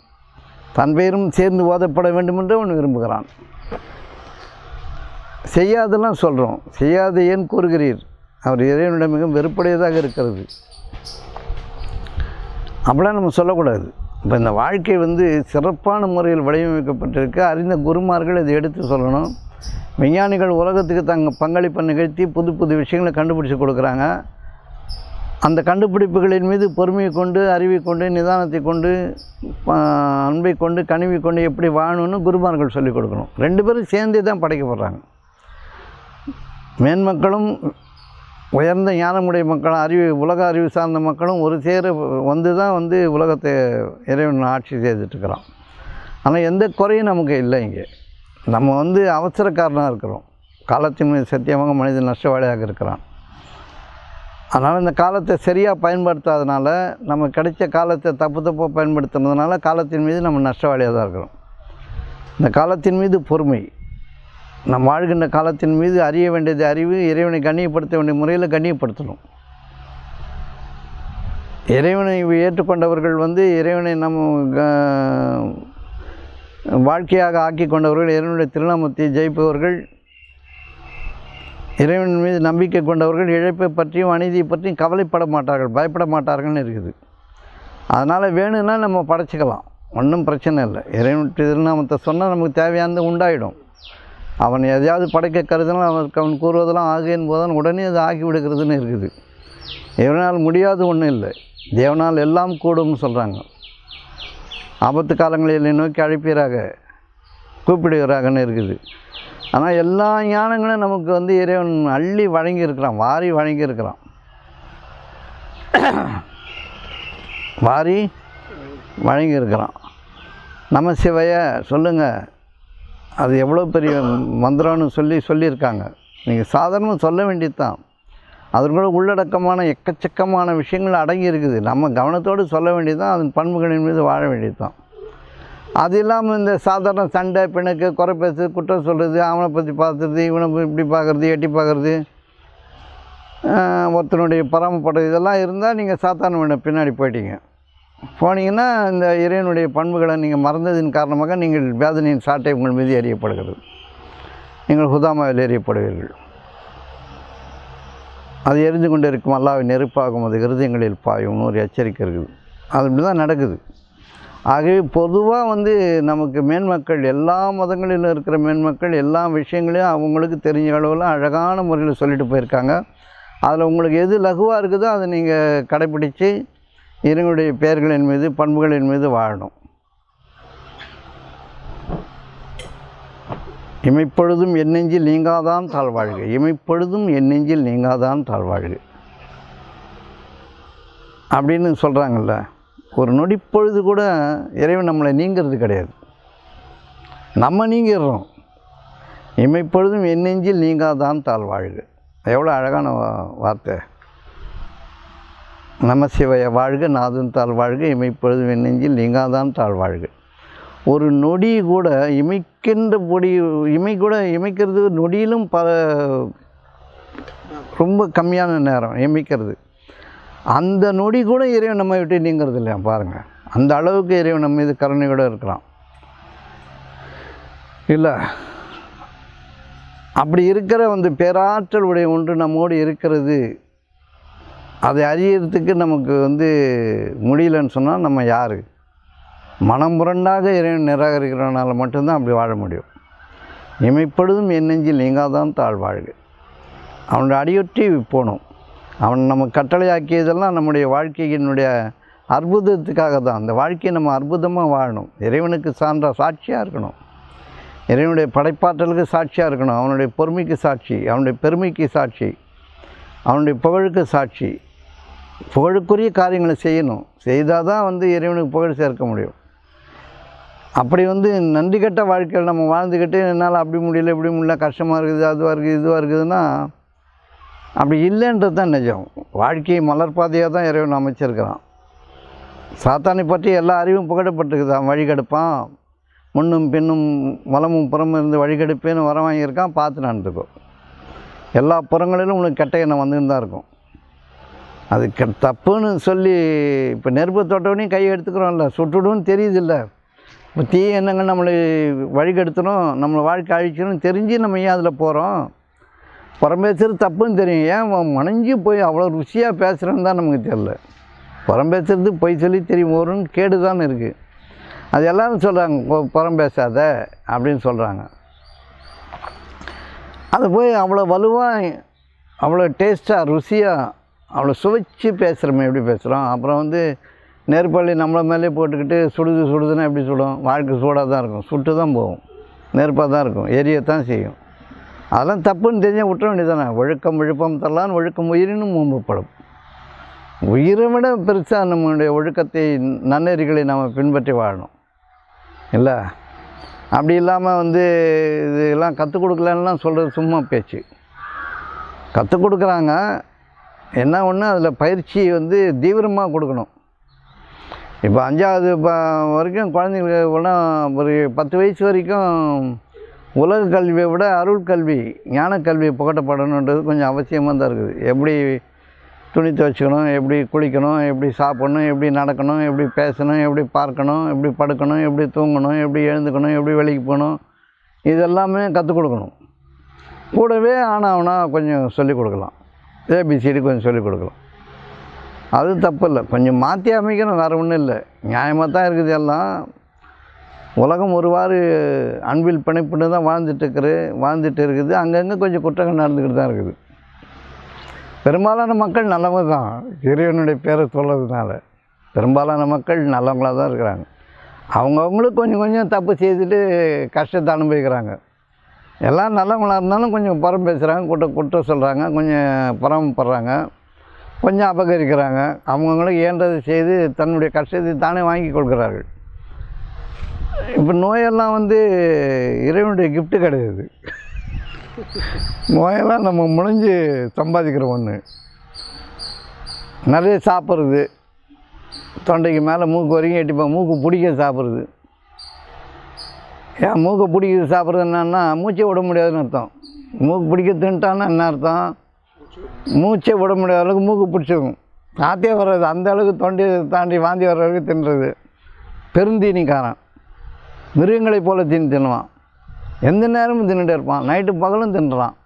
Speaker 1: தன் பெயரும் சேர்ந்து ஓதப்பட வேண்டும் என்று அவன் விரும்புகிறான். செய்யாதெல்லாம் சொல்கிறோம், செய்யாது ஏன் கூறுகிறீர்? அவர் இறைவனிடம் மிகவும் வெறுப்புடையதாக இருக்கிறது. அப்படிலாம் நம்ம சொல்லக்கூடாது. இப்போ இந்த வாழ்க்கை சிறப்பான முறையில் வடிவமைக்கப்பட்டிருக்கு. அறிந்த குருமார்கள் இதை எடுத்து சொல்லணும். விஞ்ஞானிகள் உலகத்துக்கு பங்களிப்பை நிகழ்த்தி புது புது விஷயங்களை கண்டுபிடிச்சி கொடுக்குறாங்க. அந்த கண்டுபிடிப்புகளின் மீது பொறுமையை கொண்டு, அறிவை கொண்டு, நிதானத்தை கொண்டு, அன்பை கொண்டு, கனிவை கொண்டு எப்படி வாழணும்னு குருமார்கள் சொல்லிக் கொடுக்கணும். ரெண்டு பேரும் சேர்ந்தே தான் படைக்கப்படுறாங்க. மேன்மக்களும் உயர்ந்த ஞானமுடைய மக்களும் உலக அறிவு சார்ந்த மக்களும் ஒரு சேர தான் உலகத்தை இறைவன் ஆட்சி செய்துட்டுருக்கிறான். ஆனால் எந்த குறையும் நமக்கு இல்லை. இங்கே நம்ம அவசரக்காரனாக இருக்கிறோம். காலத்தின் மீது சத்தியமாக மனிதன் நஷ்டவாளியாக இருக்கிறான். அதனால் இந்த காலத்தை சரியாக பயன்படுத்தாதனால, நம்ம கிடைச்ச காலத்தை தப்பாக பயன்படுத்துனதுனால காலத்தின் மீது நம்ம நஷ்டவாளியாக தான் இருக்கிறோம். இந்த காலத்தின் மீது பொறுமை, நம் வாழ்கின்ற காலத்தின் மீது அறிய வேண்டியது அறிவு, இறைவனை கண்ணியப்படுத்த வேண்டிய முறையில் கண்ணியப்படுத்தணும். இறைவனை ஏற்றுக்கொண்டவர்கள் இறைவனை நம்ம வாழ்க்கையாக ஆக்கி கொண்டவர்கள், இறைவனுடைய திருநாமத்தை ஜெயிப்பவர்கள், இறைவன் மீது நம்பிக்கை கொண்டவர்கள் இழப்பை பற்றியும் அநீதியை பற்றியும் கவலைப்பட மாட்டார்கள், பயப்பட மாட்டார்கள்னு இருக்குது. அதனால் வேணும்னா நம்ம படைச்சிக்கலாம், ஒன்றும் பிரச்சனை இல்லை. இறைவனுடைய திருநாமத்தை சொன்னால் நமக்கு தேவையானது உண்டாயிடும். அவன் எதையாவது படைக்க கருதுனால் அவன் கூறுவதெல்லாம் ஆகுன்னு போதான் உடனே அது ஆகி விடுகிறதுன்னு இருக்குது. இவனால் முடியாது ஒன்றும் இல்லை, தேவனால் எல்லாம் கூடும்னு சொல்கிறாங்க. ஆபத்து காலங்களில் நோக்கி அழைப்பீராக, கூப்பிடுகிறாகன்னு இருக்குது. ஆனால் எல்லா ஞானங்களும் நமக்கு இறைவன் அள்ளி வழங்கியிருக்கிறான், வாரி வழங்கியிருக்கிறான், வாரி வழங்கியிருக்கிறான். நம சிவைய சொல்லுங்கள், அது எவ்வளோ பெரிய மந்திரம்னு சொல்லியிருக்காங்க. நீங்கள் சாதாரணமாக சொல்ல வேண்டியது தான். அதற்குள்ள உள்ளடக்கமான எக்கச்சக்கமான விஷயங்கள் அடங்கி இருக்குது. நம்ம கவனத்தோடு சொல்ல வேண்டியது தான், அதன் பண்புகளின் மீது வாழ வேண்டியது தான். அது இல்லாமல் இந்த சாதாரண சண்டை, பிணக்கு, குறை பேசுறது, குற்றம் சொல்கிறது, அவனை பற்றி பார்த்துறது, இவனை இப்படி பார்க்குறது, எட்டி பார்க்குறது, ஒருத்தனுடைய பராமப்படுறது, இதெல்லாம் இருந்தால் நீங்கள் சாத்தான பின்னாடி போனீங்கன்னா இந்த இறைவனுடைய பண்புகளை நீங்கள் மறந்ததின் காரணமாக நீங்கள் வேதனையின் சாட்டை உங்கள் மீது எறியப்படுகிறது. நீங்கள் ஹுதாமாவில் எறியப்படுவீர்கள். அது எரிந்து கொண்டு இருக்கும் அல்லாஹ்வின் நெருப்பாகும், அது இருதயங்களில் பாயும் ஒரு எச்சரிக்கை இருக்குது. அது இப்படி தான் நடக்குது. ஆகவே பொதுவாக நமக்கு மேன்மக்கள், எல்லா மதங்களிலும் இருக்கிற மேன்மக்கள் எல்லா விஷயங்களையும் அவங்களுக்கு தெரிஞ்ச அளவில் அழகான முறையில் சொல்லிட்டு போயிருக்காங்க. அதில் உங்களுக்கு எது லகுவாக இருக்குதோ அதை நீங்கள் கடைப்பிடித்து இறைவனுடைய பெயர்களின் மீது பண்புகளின் மீது வாழணும். இமைப்பொழுதும் என் நெஞ்சில் நீங்காதான் தாழ்வாழ்க, இமைப்பொழுதும் என் நெஞ்சில் நீங்காதான் தாழ்வாழ்க அப்படின்னு சொல்கிறாங்கல்ல. ஒரு நொடிப்பொழுது கூட இறைவன் நம்மளை நீங்கிறது கிடையாது, நம்ம நீங்கிடுறோம். இமைப்பொழுதும் என் நெஞ்சில் நீங்காதான் தாழ்வாழ்க, எவ்வளோ அழகான வார்த்தை. நமசிவய வாழ்க நாதன் தாழ்வாழ்க, இமைப்பொழுதும் என் நெஞ்சில் நீங்காதான் தாழ்வாழ்க. ஒரு நொடி கூட இமைக்கின்ற இமைக்கிறது நொடியிலும் ரொம்ப கம்மியான நேரம் இமைக்கிறது. அந்த நொடி கூட இறைவன் நம்ம விட்டு நீங்கிறது இல்லையா பாருங்கள். அந்த அளவுக்கு இறைவன் நம்ம மீது கருணையோடு இருக்கிறான் இல்லை. அப்படி இருக்கிற பேராற்றல் உடைய ஒன்று நம்மோடு இருக்கிறது. அதை அறியறதுக்கு நமக்கு முடியலன்னு சொன்னால் நம்ம யார்? மனம் முரண்டாக இறைவன் நிராகரிக்கிறனால மட்டும்தான் அப்படி வாழ முடியும். இமைப்பொழுதும் என் நெஞ்சில் நீங்காதான் தாழ்வாழ்க. அவனுடைய அடியொற்றி போகணும். அவன் நமக்கு கட்டளையாக்கியதெல்லாம் நம்முடைய வாழ்க்கையினுடைய அற்புதத்துக்காக தான். அந்த வாழ்க்கையை நம்ம அற்புதமாக வாழணும். இறைவனுக்கு சாட்சியாக இருக்கணும், இறைவனுடைய படைப்பாற்றலுக்கு சாட்சியாக இருக்கணும், அவனுடைய பொறுமைக்கு சாட்சி, அவனுடைய பெருமைக்கு சாட்சி, அவனுடைய புகழுக்கு சாட்சி. புகழுக்குரிய காரியங்களை செய்யணும். செய்தால் தான் இறைவனுக்கு புகழ் சேர்க்க முடியும். அப்படி நன்றி கட்ட வாழ்க்கையில் நம்ம வாழ்ந்துக்கிட்டு என்னால் அப்படி முடியல இப்படி முடியல, கஷ்டமாக இருக்குது, அதுவாக இருக்குது, இதுவாக இருக்குதுன்னா அப்படி இல்லைன்றது தான் நிஜம். வாழ்க்கையை மலர்பாதையாக தான் இறைவன் அமைச்சிருக்கிறான். சாத்தானை பற்றி எல்லா அறிவும் புகழப்பட்டிருக்குது. அவன் வழிகெடுப்பான், முன்னும் பின்னும் வலமும் புறமும் இருந்து வழிகெடுப்பேன்னு வர வாங்கியிருக்கான். பார்த்து நடந்துக்கோ. எல்லா புறங்களிலும் உனக்கு கெட்ட எண்ணம் வந்துன்னு தான் இருக்கும். அது தப்புன்னு சொல்லி இப்போ நெருப்பு தொட்டவனையும் கை எடுத்துக்கிறோம்ல, சுட்டுடுன்னு தெரியுதில்ல. இப்போ தீய எண்ணங்கள் நம்மளை வழிகெடுத்துடும், நம்மளை வாழ்க்கை அழிச்சிடும் தெரிஞ்சு நம்ம ஏன் அதில் போகிறோம்? புறம்பேசுறது தப்புன்னு தெரியும், ஏன் மனைஞ்சு போய் அவ்வளோ ருசியாக பேசுகிறேன்னு தான் நமக்கு தெரியல. புறம்பேசுறது பொய் சொல்லி தெரியும் வரும்னு கேடு தான் இருக்குது. அது எல்லோரும் சொல்கிறாங்க புறம் பேசாத அப்படின்னு சொல்கிறாங்க. அது போய் அவ்வளோ வலுவாக அவ்வளோ டேஸ்ட்டாக ருசியாக அவ்வளோ சுவைச்சு பேசுகிறோமே எப்படி பேசுகிறோம்? அப்புறம் நெருப்பள்ளி நம்மளை மேலே போட்டுக்கிட்டு சுடுதுன்னா எப்படி சுடும்? வாழ்க்கை சூடாக தான் இருக்கும், சுட்டு தான் போகும், நெருப்பாக தான் இருக்கும், எரியத்தான் செய்யும். அதெல்லாம் தப்புன்னு தெரிஞ்சால் விட்டுற வேண்டியதானே. ஒழுக்கம் விழுப்பம் தரலான்னு ஒழுக்கம் உயிரினும் மும்பப்படும். உயிரை விட பெருசாக நம்மளுடைய ஒழுக்கத்தை நன்னெறிகளை நாம் பின்பற்றி வாழணும் இல்லை. அப்படி இல்லாமல் இதெல்லாம் கற்றுக் கொடுக்கலன்னுலாம் சொல்கிறது சும்மா பேச்சு. கற்றுக் கொடுக்குறாங்க, என்ன ஒன்று அதில் பயிற்சி தீவிரமாக கொடுக்கணும். இப்போ 5வது வரைக்கும் குழந்தைங்களுக்கு ஒரு 10 வயசு வரைக்கும் உலக கல்வியை விட அருள் கல்வி, ஞான கல்வியை புகட்டப்படணுன்றது கொஞ்சம் அவசியமாக தான் இருக்குது. எப்படி துணி துவைச்சிக்கணும், எப்படி குளிக்கணும், எப்படி சாப்பிட்ணும், எப்படி நடக்கணும், எப்படி பேசணும், எப்படி பார்க்கணும், எப்படி படுக்கணும், எப்படி தூங்கணும், எப்படி எழுந்துக்கணும், எப்படி வேலைக்கு போகணும், இதெல்லாமே கற்றுக் கொடுக்கணும். கூடவே ஆனாவனா கொஞ்சம் சொல்லிக் கொடுக்கலாம், ஏபிசிடி கொஞ்சம் சொல்லிக் கொடுக்கலாம். அது தப்பு இல்லை, கொஞ்சம் மாற்றி அமைக்கணும், வேறு ஒன்றும் இல்லை, நியாயமாக தான் இருக்குது. எல்லாம் உலகம் ஒருவாறு அன்பில் பிணைப்புன்னு தான் வாழ்ந்துட்டு இருக்குது. அங்கங்கே கொஞ்சம் குற்றங்கள் நடந்துக்கிட்டு தான் இருக்குது. பெரும்பாலான மக்கள் நல்லவங்க தான், இறைவனுடைய பேரை சொல்கிறதுனால பெரும்பாலான மக்கள் நல்லவங்களாக தான் இருக்கிறாங்க. அவங்கவுங்களுக்கு கொஞ்சம் கொஞ்சம் தப்பு செய்துட்டு கஷ்டத்தை அனுபவிக்கிறாங்க. எல்லாம் நல்லவங்களாக இருந்தாலும் கொஞ்சம் புறம் பேசுகிறாங்க, குற்றம் சொல்கிறாங்க, கொஞ்சம் புறம்படுறாங்க, கொஞ்சம் அபகரிக்கிறாங்க. அவங்கவுங்களுக்கு இயன்றதை செய்து தன்னுடைய கஷ்டத்தை தானே வாங்கி கொடுக்குறார்கள். இப்போ நோயெல்லாம் இறைவனுடைய கிஃப்ட்டு கிடையாது. நோயெல்லாம் நம்ம முடிஞ்சு சம்பாதிக்கிற ஒன்று. நிறைய சாப்பிட்றது, தொண்டைக்கு மேலே மூக்கு வரைக்கும் எட்டிப்போம், மூக்கு பிடிக்க சாப்பிட்றது. ஏன் மூக்கை பிடிக்கிறது சாப்பிட்றது என்னன்னா மூச்சை விட முடியாதுன்னு அர்த்தம். மூக்கு பிடிக்க தின்ட்டான்னா என்ன அர்த்தம்? மூச்சை விட முடியாத அளவுக்கு மூக்கு பிடிச்சிக்கும், காற்றே வர்றது, அந்த அளவுக்கு தொண்டையை தாண்டி வாந்தி வர்ற அளவுக்கு தின்றது. பெருந்தீனிக்காரன் மிருகங்களை போல் தின்னுவான். எந்த நேரமும் தின்னுட்டே இருப்பான், நைட்டு பகலும் தின்றான்.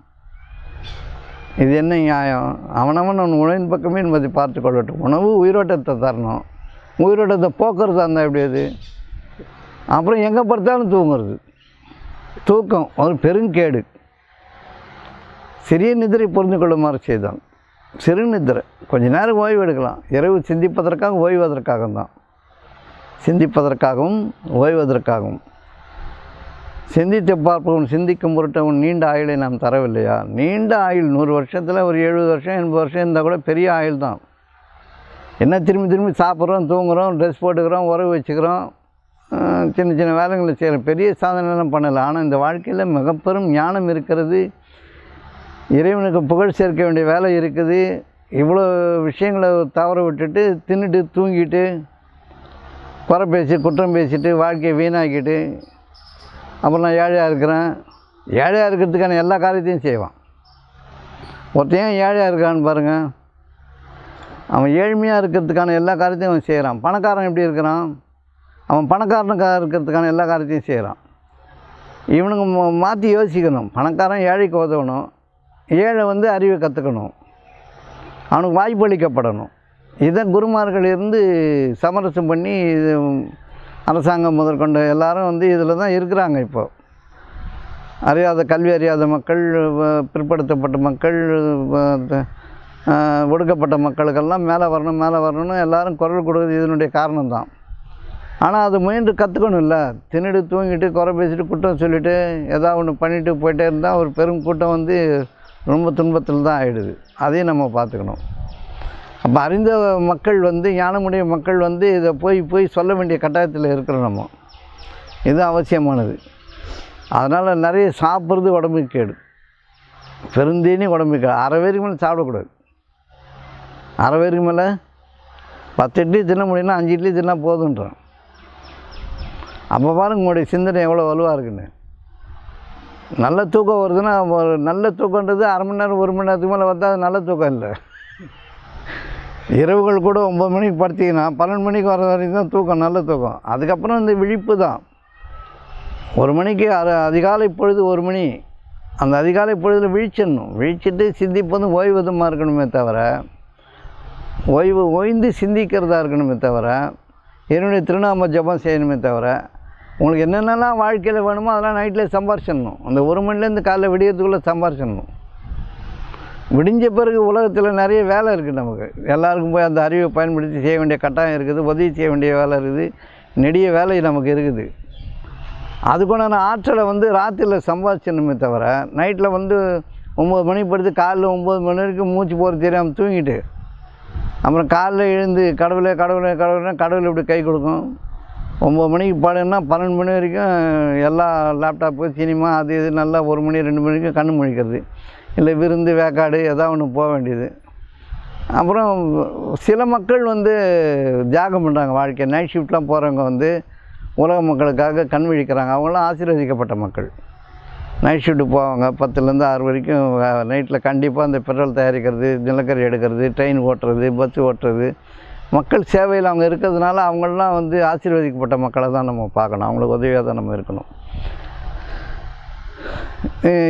Speaker 1: இது என்ன நியாயம்? அவனவன் உணவின் பக்கமே என்பதை பார்த்து கொள்ளட்டும். உணவு உயிரோட்டத்தை தரணும், உயிரோட்டத்தை போக்குறதா இருந்தால் எப்படி அது? அப்புறம் எங்கே படுத்தாலும் தூங்குறது. தூக்கம் ஒரு பெருங்கேடு. சிறிய நிதிரை புரிந்து கொள்ளுமாறு செய்தான். சிறு நிதிரை கொஞ்ச நேரம் ஓய்வு எடுக்கலாம். இரவு சிந்திப்பதற்காக ஓய்வதற்காக தான், சிந்திப்பதற்காகவும் ஓய்வதற்காகவும். சிந்தித்து பார்ப்பவன் சிந்திக்கும் பொருட்டவன் நீண்ட ஆயுளை நாம் தரவில்லையா? நீண்ட ஆயுள் 100 வருஷத்தில் ஒரு 70 வருஷம் 80 வருஷம் இருந்தால் கூட பெரிய ஆயுள் தான். என்ன திரும்பி திரும்பி சாப்பிட்றோம், தூங்குகிறோம், ட்ரெஸ் போட்டுக்கிறோம், உறவு வச்சுக்கிறோம், சின்ன சின்ன வேலைகளை செய்கிறோம், பெரிய சாதனைலாம் பண்ணலை. ஆனால் இந்த வாழ்க்கையில் மிகப்பெரும் ஞானம் இருக்கிறது, இறைவனுக்கு புகழ் சேர்க்க வேண்டிய வேலை இருக்குது. இவ்வளோ விஷயங்களை தவற விட்டுட்டு தின்னுட்டு தூங்கிட்டு குறை பேசி குற்றம் பேசிட்டு வாழ்க்கையை வீணாக்கிட்டு அப்புறம் நான் ஏழையாக இருக்கிறேன். ஏழையாக இருக்கிறதுக்கான எல்லா காரியத்தையும் செய்வான். ஒருத்தையும் ஏழையாக இருக்கான்னு பாருங்கள், அவன் ஏழ்மையாக இருக்கிறதுக்கான எல்லா காரியத்தையும் அவன் செய்கிறான். பணக்காரன் எப்படி இருக்கிறான்? அவன் பணக்காரனுக்காக இருக்கிறதுக்கான எல்லா காரியத்தையும் செய்கிறான். இவனுங்க மாற்றி யோசிக்கணும். பணக்காரன் ஏழைக்கு உதவணும், ஏழை அறிவை கற்றுக்கணும், அவனுக்கு வாய்ப்பு அளிக்கப்படணும். இதை குருமார்கள் இருந்து சமரசம் பண்ணி இது அரசாங்கம் முதற்கொண்டு எல்லாரும் இதில் தான் இருக்கிறாங்க. இப்போது அறியாத கல்வி அறியாத மக்கள், பிற்படுத்தப்பட்ட மக்கள், ஒடுக்கப்பட்ட மக்களுக்கெல்லாம் மேலே வரணும் மேலே வரணும்னு எல்லோரும் குரல் கொடுக்குறது இதனுடைய காரணம்தான். ஆனால் அது முயன்று கற்றுக்கணும். இல்லை தின்னுட்டு தூங்கிட்டு குறை பேசிட்டு குற்றம் சொல்லிவிட்டு ஏதாவது ஒன்று பண்ணிவிட்டு போயிட்டே இருந்தால் ஒரு பெரும் கூட்டம் ரொம்ப துன்பத்தில் தான் ஆகிடுது. அதையும் நம்ம பார்த்துக்கணும். அப்போ அறிந்த மக்கள் ஞானமுடைய மக்கள் இதை போய் சொல்ல வேண்டிய கட்டாயத்தில் இருக்கிறோம் நம்ம. இது அவசியமானது. அதனால் நிறைய சாப்பிட்றது உடம்புக்கு கேடு, பெருந்தீனி உடம்புக்கு கேடு. அரை பேருக்கு மேலே சாப்பிடக்கூடாது. அரை பேருக்கு மேலே 10 இட்லி தின்ன முடியும்னா 5 இட்லி தின்னா போதுன்றான். அப்போ பாருங்க உங்களுடைய சிந்தனை எவ்வளோ வலுவாக இருக்குன்னு. நல்ல தூக்கம் வருதுன்னா, ஒரு நல்ல தூக்கன்றது அரை மணி நேரம் 1 மணி நேரத்துக்கு மேலே வந்தால் அது நல்ல தூக்கம் இல்லை. இரவுகள் கூட 9 மணிக்கு படுத்திங்கன்னா 12 மணிக்கு வர வரைக்கும் தான் தூக்கம், நல்ல தூக்கம். அதுக்கப்புறம் விழிப்பு தான். 1 மணிக்கு அதிகாலை பொழுது 1 மணி, அந்த அதிகாலை பொழுதில் விழிச்சிட்டு சிந்திப்பதும் ஓய்வதுமாக இருக்கணுமே தவிர, ஓய்ந்து சிந்திக்கிறதா இருக்கணுமே தவிர, என்னுடைய திருநாம ஜபம் செய்யணுமே தவிர, உங்களுக்கு என்னென்னலாம் வாழ்க்கையில் வேணுமோ அதெல்லாம் நைட்டில் சம்பாரிச்சிடணும். அந்த 1 மணிலேருந்து காலைல விடியறதுக்குள்ளே சம்பாரிச்சிடணும். விடிஞ்ச பிறகு உலகத்தில் நிறைய வேலை இருக்குது நமக்கு. எல்லாருக்கும் போய் அந்த அறிவை பயன்படுத்தி செய்ய வேண்டிய கட்டாயம் இருக்குது, உதவி செய்ய வேண்டிய வேலை இருக்குது, நெடிய வேலை நமக்கு இருக்குது. அதுக்குண்டான ஆற்றலை ராத்திரியில் சம்பாதிச்சிடணுமே தவிர, நைட்டில் 9 மணிக்கு படுத்து காலையில் 9 மணி வரைக்கும் மூச்சு போகிறது தெரியாமல் தூங்கிட்டு அப்புறம் காலையில் எழுந்து கடவுளே கடவுள் இப்படி கை கொடுக்கும். 9 மணிக்கு பாடுன்னா 12 மணி வரைக்கும் எல்லா லேப்டாப்பு சினிமா அது இது நல்லா 1 மணி 2 மணி வரைக்கும் கண்ணு முழிக்கிறது, இல்லை விருந்து வேக்காடு ஏதாவது ஒன்று போக வேண்டியது. அப்புறம் சில மக்கள் தியாகம் பண்ணுறாங்க வாழ்க்கை. நைட் ஷிஃப்ட்லாம் போகிறவங்க உலக மக்களுக்காக கண் விழிக்கிறாங்க. அவங்களாம் ஆசீர்வதிக்கப்பட்ட மக்கள். நைட் ஷிஃப்ட்டு போவாங்க 10லேருந்து 6 வரைக்கும். நைட்டில் கண்டிப்பாக அந்த பெட்ரோல் தயாரிக்கிறது, நிலக்கரி எடுக்கிறது, ட்ரெயின் ஓட்டுறது, பஸ்ஸு ஓட்டுறது, மக்கள் சேவையில் அவங்க இருக்கிறதுனால அவங்களெலாம் ஆசீர்வதிக்கப்பட்ட மக்களை தான் நம்ம பார்க்கணும். அவங்களுக்கு உதவியாக தான் நம்ம இருக்கணும்.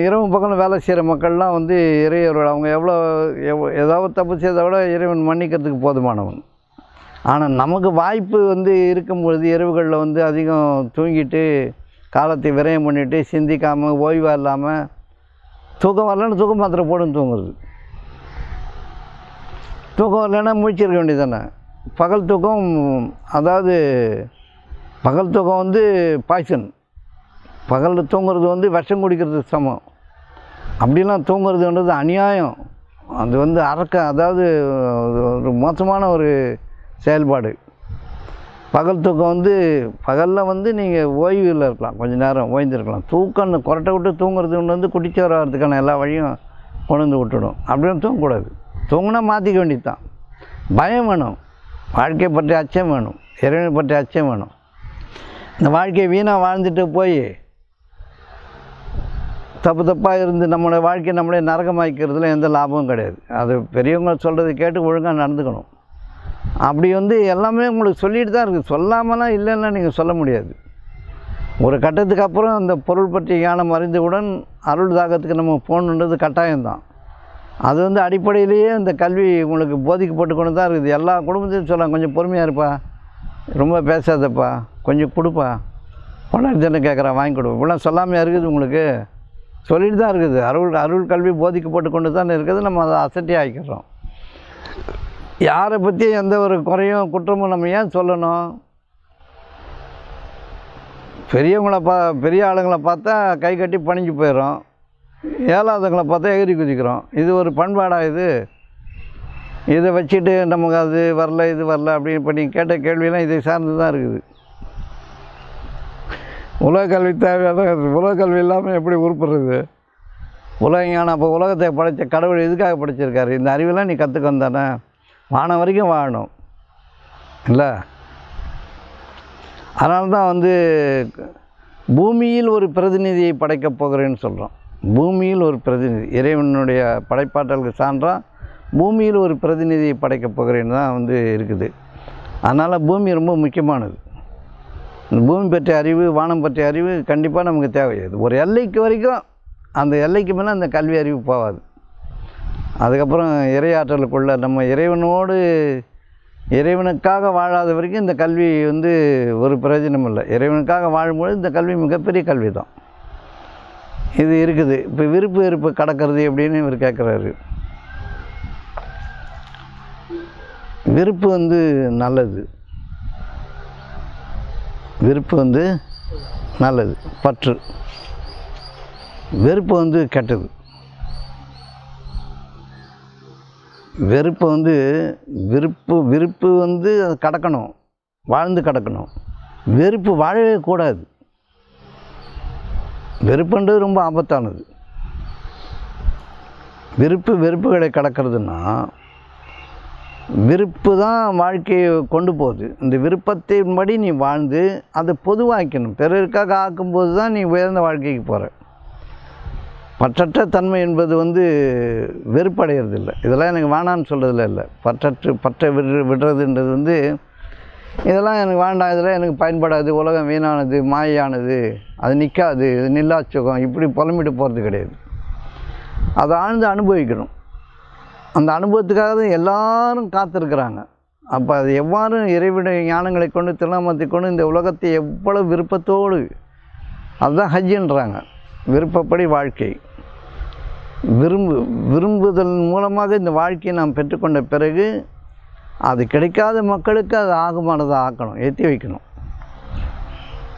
Speaker 1: இரவு பக்கம் வேலை செய்கிற மக்கள்லாம் இறைவர்கள் அவங்க ஏதாவது தப்பு செய்தால் கூட இறைவன் மன்னிக்கிறதுக்கு போதுமானவன். ஆனால் நமக்கு வாய்ப்பு இருக்கும்பொழுது இரவுகளில் அதிகம் தூங்கிட்டு காலத்தை விரயம் பண்ணிவிட்டு சிந்திக்காமல் ஓய்வாக இல்லாமல் தூக்கம் வரலன்னு தூக்கம் மாத்திரை போடுன்னு தூங்குறது. தூக்கம் வரலன்னா முழிச்சிருக்க வேண்டியது தானே. பகல் தூக்கம், அதாவது பகல் தூக்கம் பாய்சன். பகலில் தூங்குறது விஷம் குடிக்கிறதுக்கு சமம். அப்படிலாம் தூங்குறதுன்றது அநியாயம். அது அதாவது ஒரு மோசமான ஒரு செயல்பாடு. பகல் தூக்கம் பகலில் நீங்கள் ஓய்வில் இருக்கலாம், கொஞ்சம் நேரம் ஓய்ந்திருக்கலாம். தூக்கம் கொரட்டை விட்டு தூங்குறது குடிச்சவர வரதுக்கான எல்லா வழியும் கொண்டு விட்டுடும். அப்படியும் தூங்கக்கூடாது. தூங்கினா மாற்றிக்க வேண்டியது தான். பயம் வேணும், வாழ்க்கையை பற்றி அச்சம் வேணும், இறைவனை பற்றி அச்சம் வேணும். இந்த வாழ்க்கையை வீணாக வாழ்ந்துட்டு போய் தப்பாக இருந்து நம்மளோட வாழ்க்கையை நம்மளே நரகமாக்கிறதுல எந்த லாபமும் கிடையாது. அது பெரியவங்க சொல்கிறது கேட்டு ஒழுங்காக நடந்துக்கணும். அப்படி எல்லாமே உங்களுக்கு சொல்லிட்டு தான் இருக்குது. சொல்லாமலாம் இல்லைன்னா நீங்கள் சொல்ல முடியாது. ஒரு கட்டத்துக்கு அப்புறம் அந்த பொருள் பற்றிய ஞானம் அறிந்தவுடன் அருள் தாகத்துக்கு நம்ம போகணுன்றது கட்டாயம்தான். அது வந்து அடிப்படையிலேயே இந்த கல்வி உங்களுக்கு போதிக்கப்பட்டு கொண்டு தான் இருக்குது. எல்லா குடும்பத்தையும் சொல்லலாம், கொஞ்சம் பொறுமையாக இருப்பா, ரொம்ப பேசாதப்பா, கொஞ்சம் கொடுப்பா, பணம் தானே கேட்குறான் வாங்கி கொடுப்பா, இப்படிலாம் சொல்லாமையாக இருக்குது. உங்களுக்கு சொல்லிட்டு தான் இருக்குது. அருள் கல்வி போதிக்கப்பட்டு கொண்டு தான் இருக்குது. நம்ம அதை அசட்டி ஆகிக்கிறோம். யாரை பற்றி எந்த ஒரு குறையும் குற்றமும் நம்ம ஏன் சொல்லணும்? பெரிய ஆளுங்களை பார்த்தா கை கட்டி பணிஞ்சு போயிடும், ஏழாதவங்களை பார்த்தா எகிரி குதிக்கிறோம். இது ஒரு பண்பாடாக? இதை வச்சுட்டு நமக்கு அது வரல இது வரல அப்படின்னு இப்போ நீங்கள் கேட்ட கேள்வியெல்லாம் இதை சார்ந்து தான் இருக்குது. உலக கல்வி தேவையான உலக கல்வி இல்லாமல் எப்படி உருப்படுறது? உலகஞானம். அப்போ உலகத்தை படைத்த கடவுள் எதுக்காக படைச்சிருக்காரு? இந்த அறிவெல்லாம் நீ கற்றுக்க வந்தானே, வானம் வரைக்கும் வாழணும் இல்லை? அதனால தான் வந்து பூமியில் ஒரு பிரதிநிதியை படைக்கப் போகிறேன்னு சொல்கிறோம். பூமியில் ஒரு பிரதிநிதி, இறைவனுடைய படைப்பாற்றலுக்கு சான்றாக பூமியில் ஒரு பிரதிநிதியை படைக்கப் போகிறேன்னு தான் வந்து இருக்குது. அதனால் பூமி ரொம்ப முக்கியமானது. இந்த பூமி பற்றிய அறிவு, வானம் பற்றிய அறிவு கண்டிப்பாக நமக்கு தேவையாது. ஒரு எல்லைக்கு வரைக்கும், அந்த எல்லைக்கு மேலே அந்த கல்வி அறிவு போகாது. அதுக்கப்புறம் இறையாற்றலுக்குள்ள நம்ம இறைவனுக்காக வாழாத வரைக்கும் இந்த கல்வி வந்து ஒரு பிரயோஜனம் இல்லை. இறைவனுக்காக வாழும்பொழுது இந்த கல்வி மிகப்பெரிய கல்வி தான். இது இருக்குது. இப்போ விருப்பு வெறுப்பு கடக்கிறது எப்படின்னு இவர் கேட்குறாரு. விருப்பு வந்து நல்லது, விருப்பு வந்து நல்லது, பற்று. வெறுப்பு வந்து கெட்டது. வெறுப்பு வந்து விருப்பு வந்து அது கடக்கணும், வாழ்ந்து கடக்கணும். வெறுப்பு வாழவே கூடாது. வெறுப்புன்றது ரொம்ப ஆபத்தானது. வெறுப்புகளை கடக்கிறதுனா விருப்பு தான் வாழ்க்கையை கொண்டு போகுது. இந்த விருப்பத்தின்படி நீ வாழ்ந்து அதை பொதுவாக்கணும். பிறருக்காக ஆக்கும்போது தான் நீ உயர்ந்த வாழ்க்கைக்கு போகிற. பற்றற்ற தன்மை என்பது வந்து வெறுப்படைகிறது இல்லை. இதெல்லாம் எனக்கு வேணான்னு சொல்கிறதுல இல்லை. பற்றை விடுறதுன்றது வந்து இதெல்லாம் எனக்கு வேண்டாம், இதெல்லாம் எனக்கு பயன்படாது, உலகம் வீணானது, மாயானது, அது நிற்காது, இது நில்லாச்சுகம், இப்படி புலம்பிட்டு போகிறது கிடையாது. அதை ஆழ்ந்து அனுபவிக்கணும். அந்த அனுபவத்துக்காக தான் எல்லாரும் காத்திருக்கிறாங்க. அப்போ அது எவ்வாறு இறைவனுடைய ஞானங்களை கொண்டு திருநாமத்தை கொண்டு இந்த உலகத்தை எவ்வளவு விருப்பத்தோடு, அதுதான் ஹஜ்ஜுன்றாங்க, விருப்பப்படி வாழ்க்கை. விரும்புதல் மூலமாக இந்த வாழ்க்கையை நாம் பெற்றுக்கொண்ட பிறகு அது கிடைக்காத மக்களுக்கு அது ஆகுமானதை ஆக்கணும், ஏற்றி வைக்கணும்.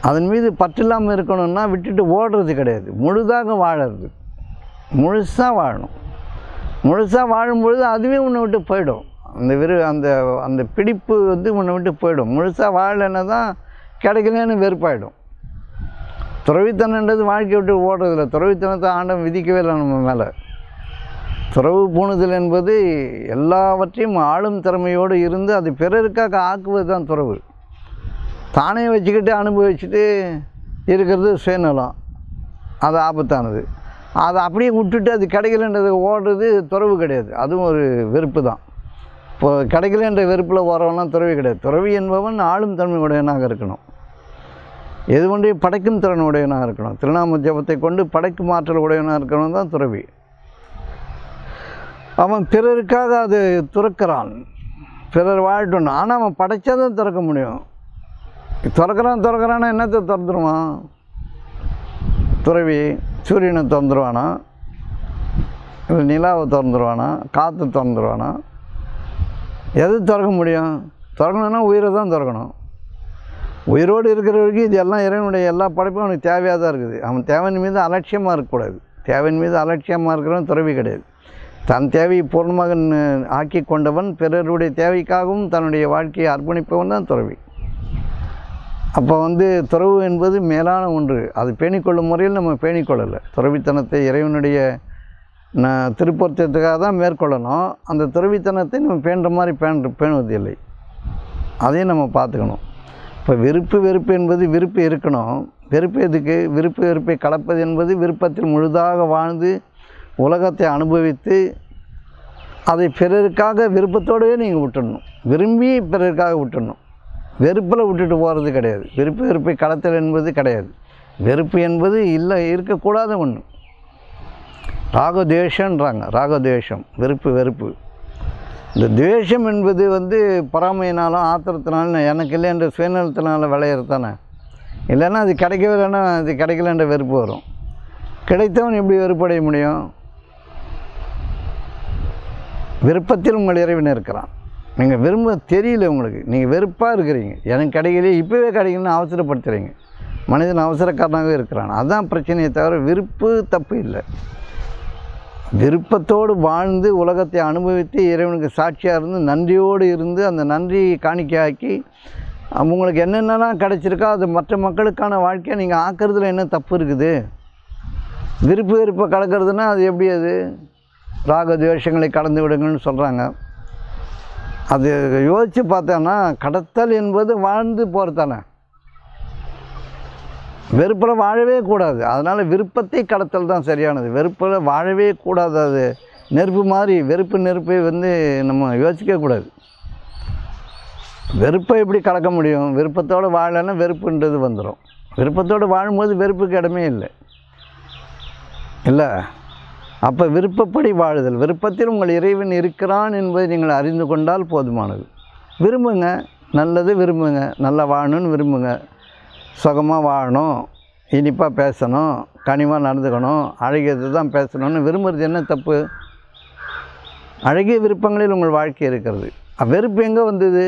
Speaker 1: அதன் மீது பற்றில்லாமல் இருக்கணும்னா விட்டுட்டு ஓடுறது கிடையாது, முழுதாக வாழறது. முழுசாக வாழணும். முழுசாக வாழும்பொழுது அதுவே உன்னை விட்டு போயிடும். அந்த பிடிப்பு வந்து உன்னை விட்டு போயிடும். முழுசாக வாழலைன்னா தான் கிடைக்கலன்னு வெறுப்பாயிடும். துறவித்தனன்றது வாழ்க்கையை விட்டு ஓடுறதில்ல. துறவித்தனத்தை ஆண்டவன் விதிக்கவே இல்லை நம்ம மேலே. துறவு பூணுதல் என்பது எல்லாவற்றையும் ஆளும் திறமையோடு இருந்து அது பிறருக்காக ஆக்குவது தான் துறவு. தானே வச்சுக்கிட்டு அனுபவிச்சுட்டு இருக்கிறது சுயநலம், அது ஆபத்தானது. அதை அப்படியே விட்டுட்டு அது கிடைக்கலன்றது ஓடுறது துறவு கிடையாது, அதுவும் ஒரு வெறுப்பு தான். இப்போ கிடைக்கலன்ற வெறுப்பில் ஓரவெல்லாம் துறவி கிடையாது. துறவி என்பவன் ஆளும் தன்மை உடையவனாக இருக்கணும், எது கொண்டே படைக்கும் திறன் உடையவனாக இருக்கணும். திருநாம ஜபத்தை கொண்டு படைக்கும் ஆற்றல் உடையவனாக இருக்கணும் தான் துறவி. அவன் பிறருக்காக அது துறக்கிறான், பிறர் வாழட்டும். ஆனால் அவன் படைச்சா தான் திறக்க முடியும். திறக்கிறான்னா என்னத்தை திறந்துருவான்? துறவி சூரியனை திறந்துருவானா, இல்லை நிலாவை திறந்துருவானா, காற்று திறந்துருவானா? எது திறக்க முடியும்? திறக்கணுன்னா உயிரை தான் திறக்கணும். உயிரோடு இருக்கிற வரைக்கும் இது எல்லாம் இறைவனுடைய எல்லா படைப்பும் அவனுக்கு தேவையாக தான் இருக்குது. அவன் தேவையின் மீது அலட்சியமாக இருக்கக்கூடாது. தேவையின் மீது அலட்சியமாக இருக்கிறவன் துறவி கிடையாது. தன் தேவையை பூர்ணமாக ஆக்கி கொண்டவன் பிறருடைய தேவைக்காகவும் தன்னுடைய வாழ்க்கையை அர்ப்பணிப்பவன் தான் துறவி. அப்போ துறவு என்பது மேலான ஒன்று. அது பேணிக்கொள்ளும் முறையில் நம்ம பேணிக்கொள்ளலை. துறவித்தனத்தை இறைவனுடைய திருப்பொருத்தத்துக்காக தான் மேற்கொள்ளணும். அந்த துறவித்தனத்தை நம்ம பேணுற மாதிரி பேணுவதில்லை. அதையும் நம்ம பார்த்துக்கணும். இப்போ வெறுப்பு என்பது விருப்பு இருக்கணும். வெறுப்பு எதுக்கு? வெறுப்பை கலப்பது என்பது விருப்பத்தில் முழுதாக வாழ்ந்து உலகத்தை அனுபவித்து அதை பிறருக்காக விருப்பத்தோடவே நீங்கள் விட்டுடணும். விரும்பி பிறருக்காக விட்டுடணும். வெறுப்பில் விட்டுட்டு போகிறது கிடையாது. வெறுப்பை கடத்தல் என்பது கிடையாது. வெறுப்பு என்பது இல்லை, இருக்கக்கூடாத ஒன்று. ராகத்வேஷன்றாங்க. ராகத்வேஷம், வெறுப்பு. இந்த துவேஷம் என்பது வந்து பொறாமையினாலும் ஆத்திரத்தினாலும் எனக்கு இல்லைன்ற சுயநலத்தினால விளையிறது தானே. இல்லைன்னா அது கிடைக்கவே இல்லைன்னா அது கிடைக்கலன்ற வெறுப்பு வரும். கிடைத்தவன் எப்படி வெறுப்படைய முடியும்? விருப்பத்தில் உங்கள் இறைவன் இருக்கிறான். நீங்கள் விரும்ப தெரியல உங்களுக்கு, நீங்கள் வெறுப்பாக இருக்கிறீங்க. எனக்கு கிடைக்கலையே, இப்போவே கிடைக்கணும்னு அவசரப்படுத்துகிறீங்க. மனிதன் அவசரக்காரனாகவே இருக்கிறான். அதுதான் பிரச்சனையை தவிர விருப்பு தப்பு இல்லை. விருப்பத்தோடு வாழ்ந்து உலகத்தை அனுபவித்து இறைவனுக்கு சாட்சியாக இருந்து நன்றியோடு இருந்து அந்த நன்றியை காணிக்கையாக்கி உங்களுக்கு என்னென்னலாம் கிடச்சிருக்கோ அது மற்ற மக்களுக்கான வாழ்க்கையை நீங்கள் ஆக்கிறதுல என்ன தப்பு இருக்குது? விருப்பை கலக்கிறதுனா அது எப்படி? அது ராகத்வேஷங்களை கடந்து விடுங்கன்னு சொல்கிறாங்க. அது யோசித்து பார்த்தோன்னா கடத்தல் என்பது வாழ்ந்து போகிறது தானே. வெறுப்பில் வாழவே கூடாது. அதனால் விருப்பத்தை கடத்தல் தான் சரியானது. வெறுப்பில் வாழவே கூடாது. அது நெருப்பு மாதிரி. நெருப்பை வந்து நம்ம யோசிக்கக்கூடாது. வெறுப்பை எப்படி கலக்க முடியும்? விருப்பத்தோடு வாழலைன்னா வெறுப்புன்றது வந்துடும். விருப்பத்தோடு வாழும்போது வெறுப்புக்கு இடமே இல்லை. அப்போ விருப்பப்படி வாழுதல். விருப்பத்தில் உங்கள் இறைவன் இருக்கிறான் என்பதை நீங்கள் அறிந்து கொண்டால் போதுமானது. விரும்புங்க, நல்லது விரும்புங்க, நல்லா வாழணும்னு விரும்புங்க. சுகமாக வாழணும், இனிப்பாக பேசணும், கனிவாக நடந்துக்கணும், அழகியது தான் பேசணும்னு விரும்புகிறது என்ன தப்பு? அழகிய விருப்பங்களில் உங்கள் வாழ்க்கை இருக்கிறது. வெறுப்பு எங்கே வந்தது?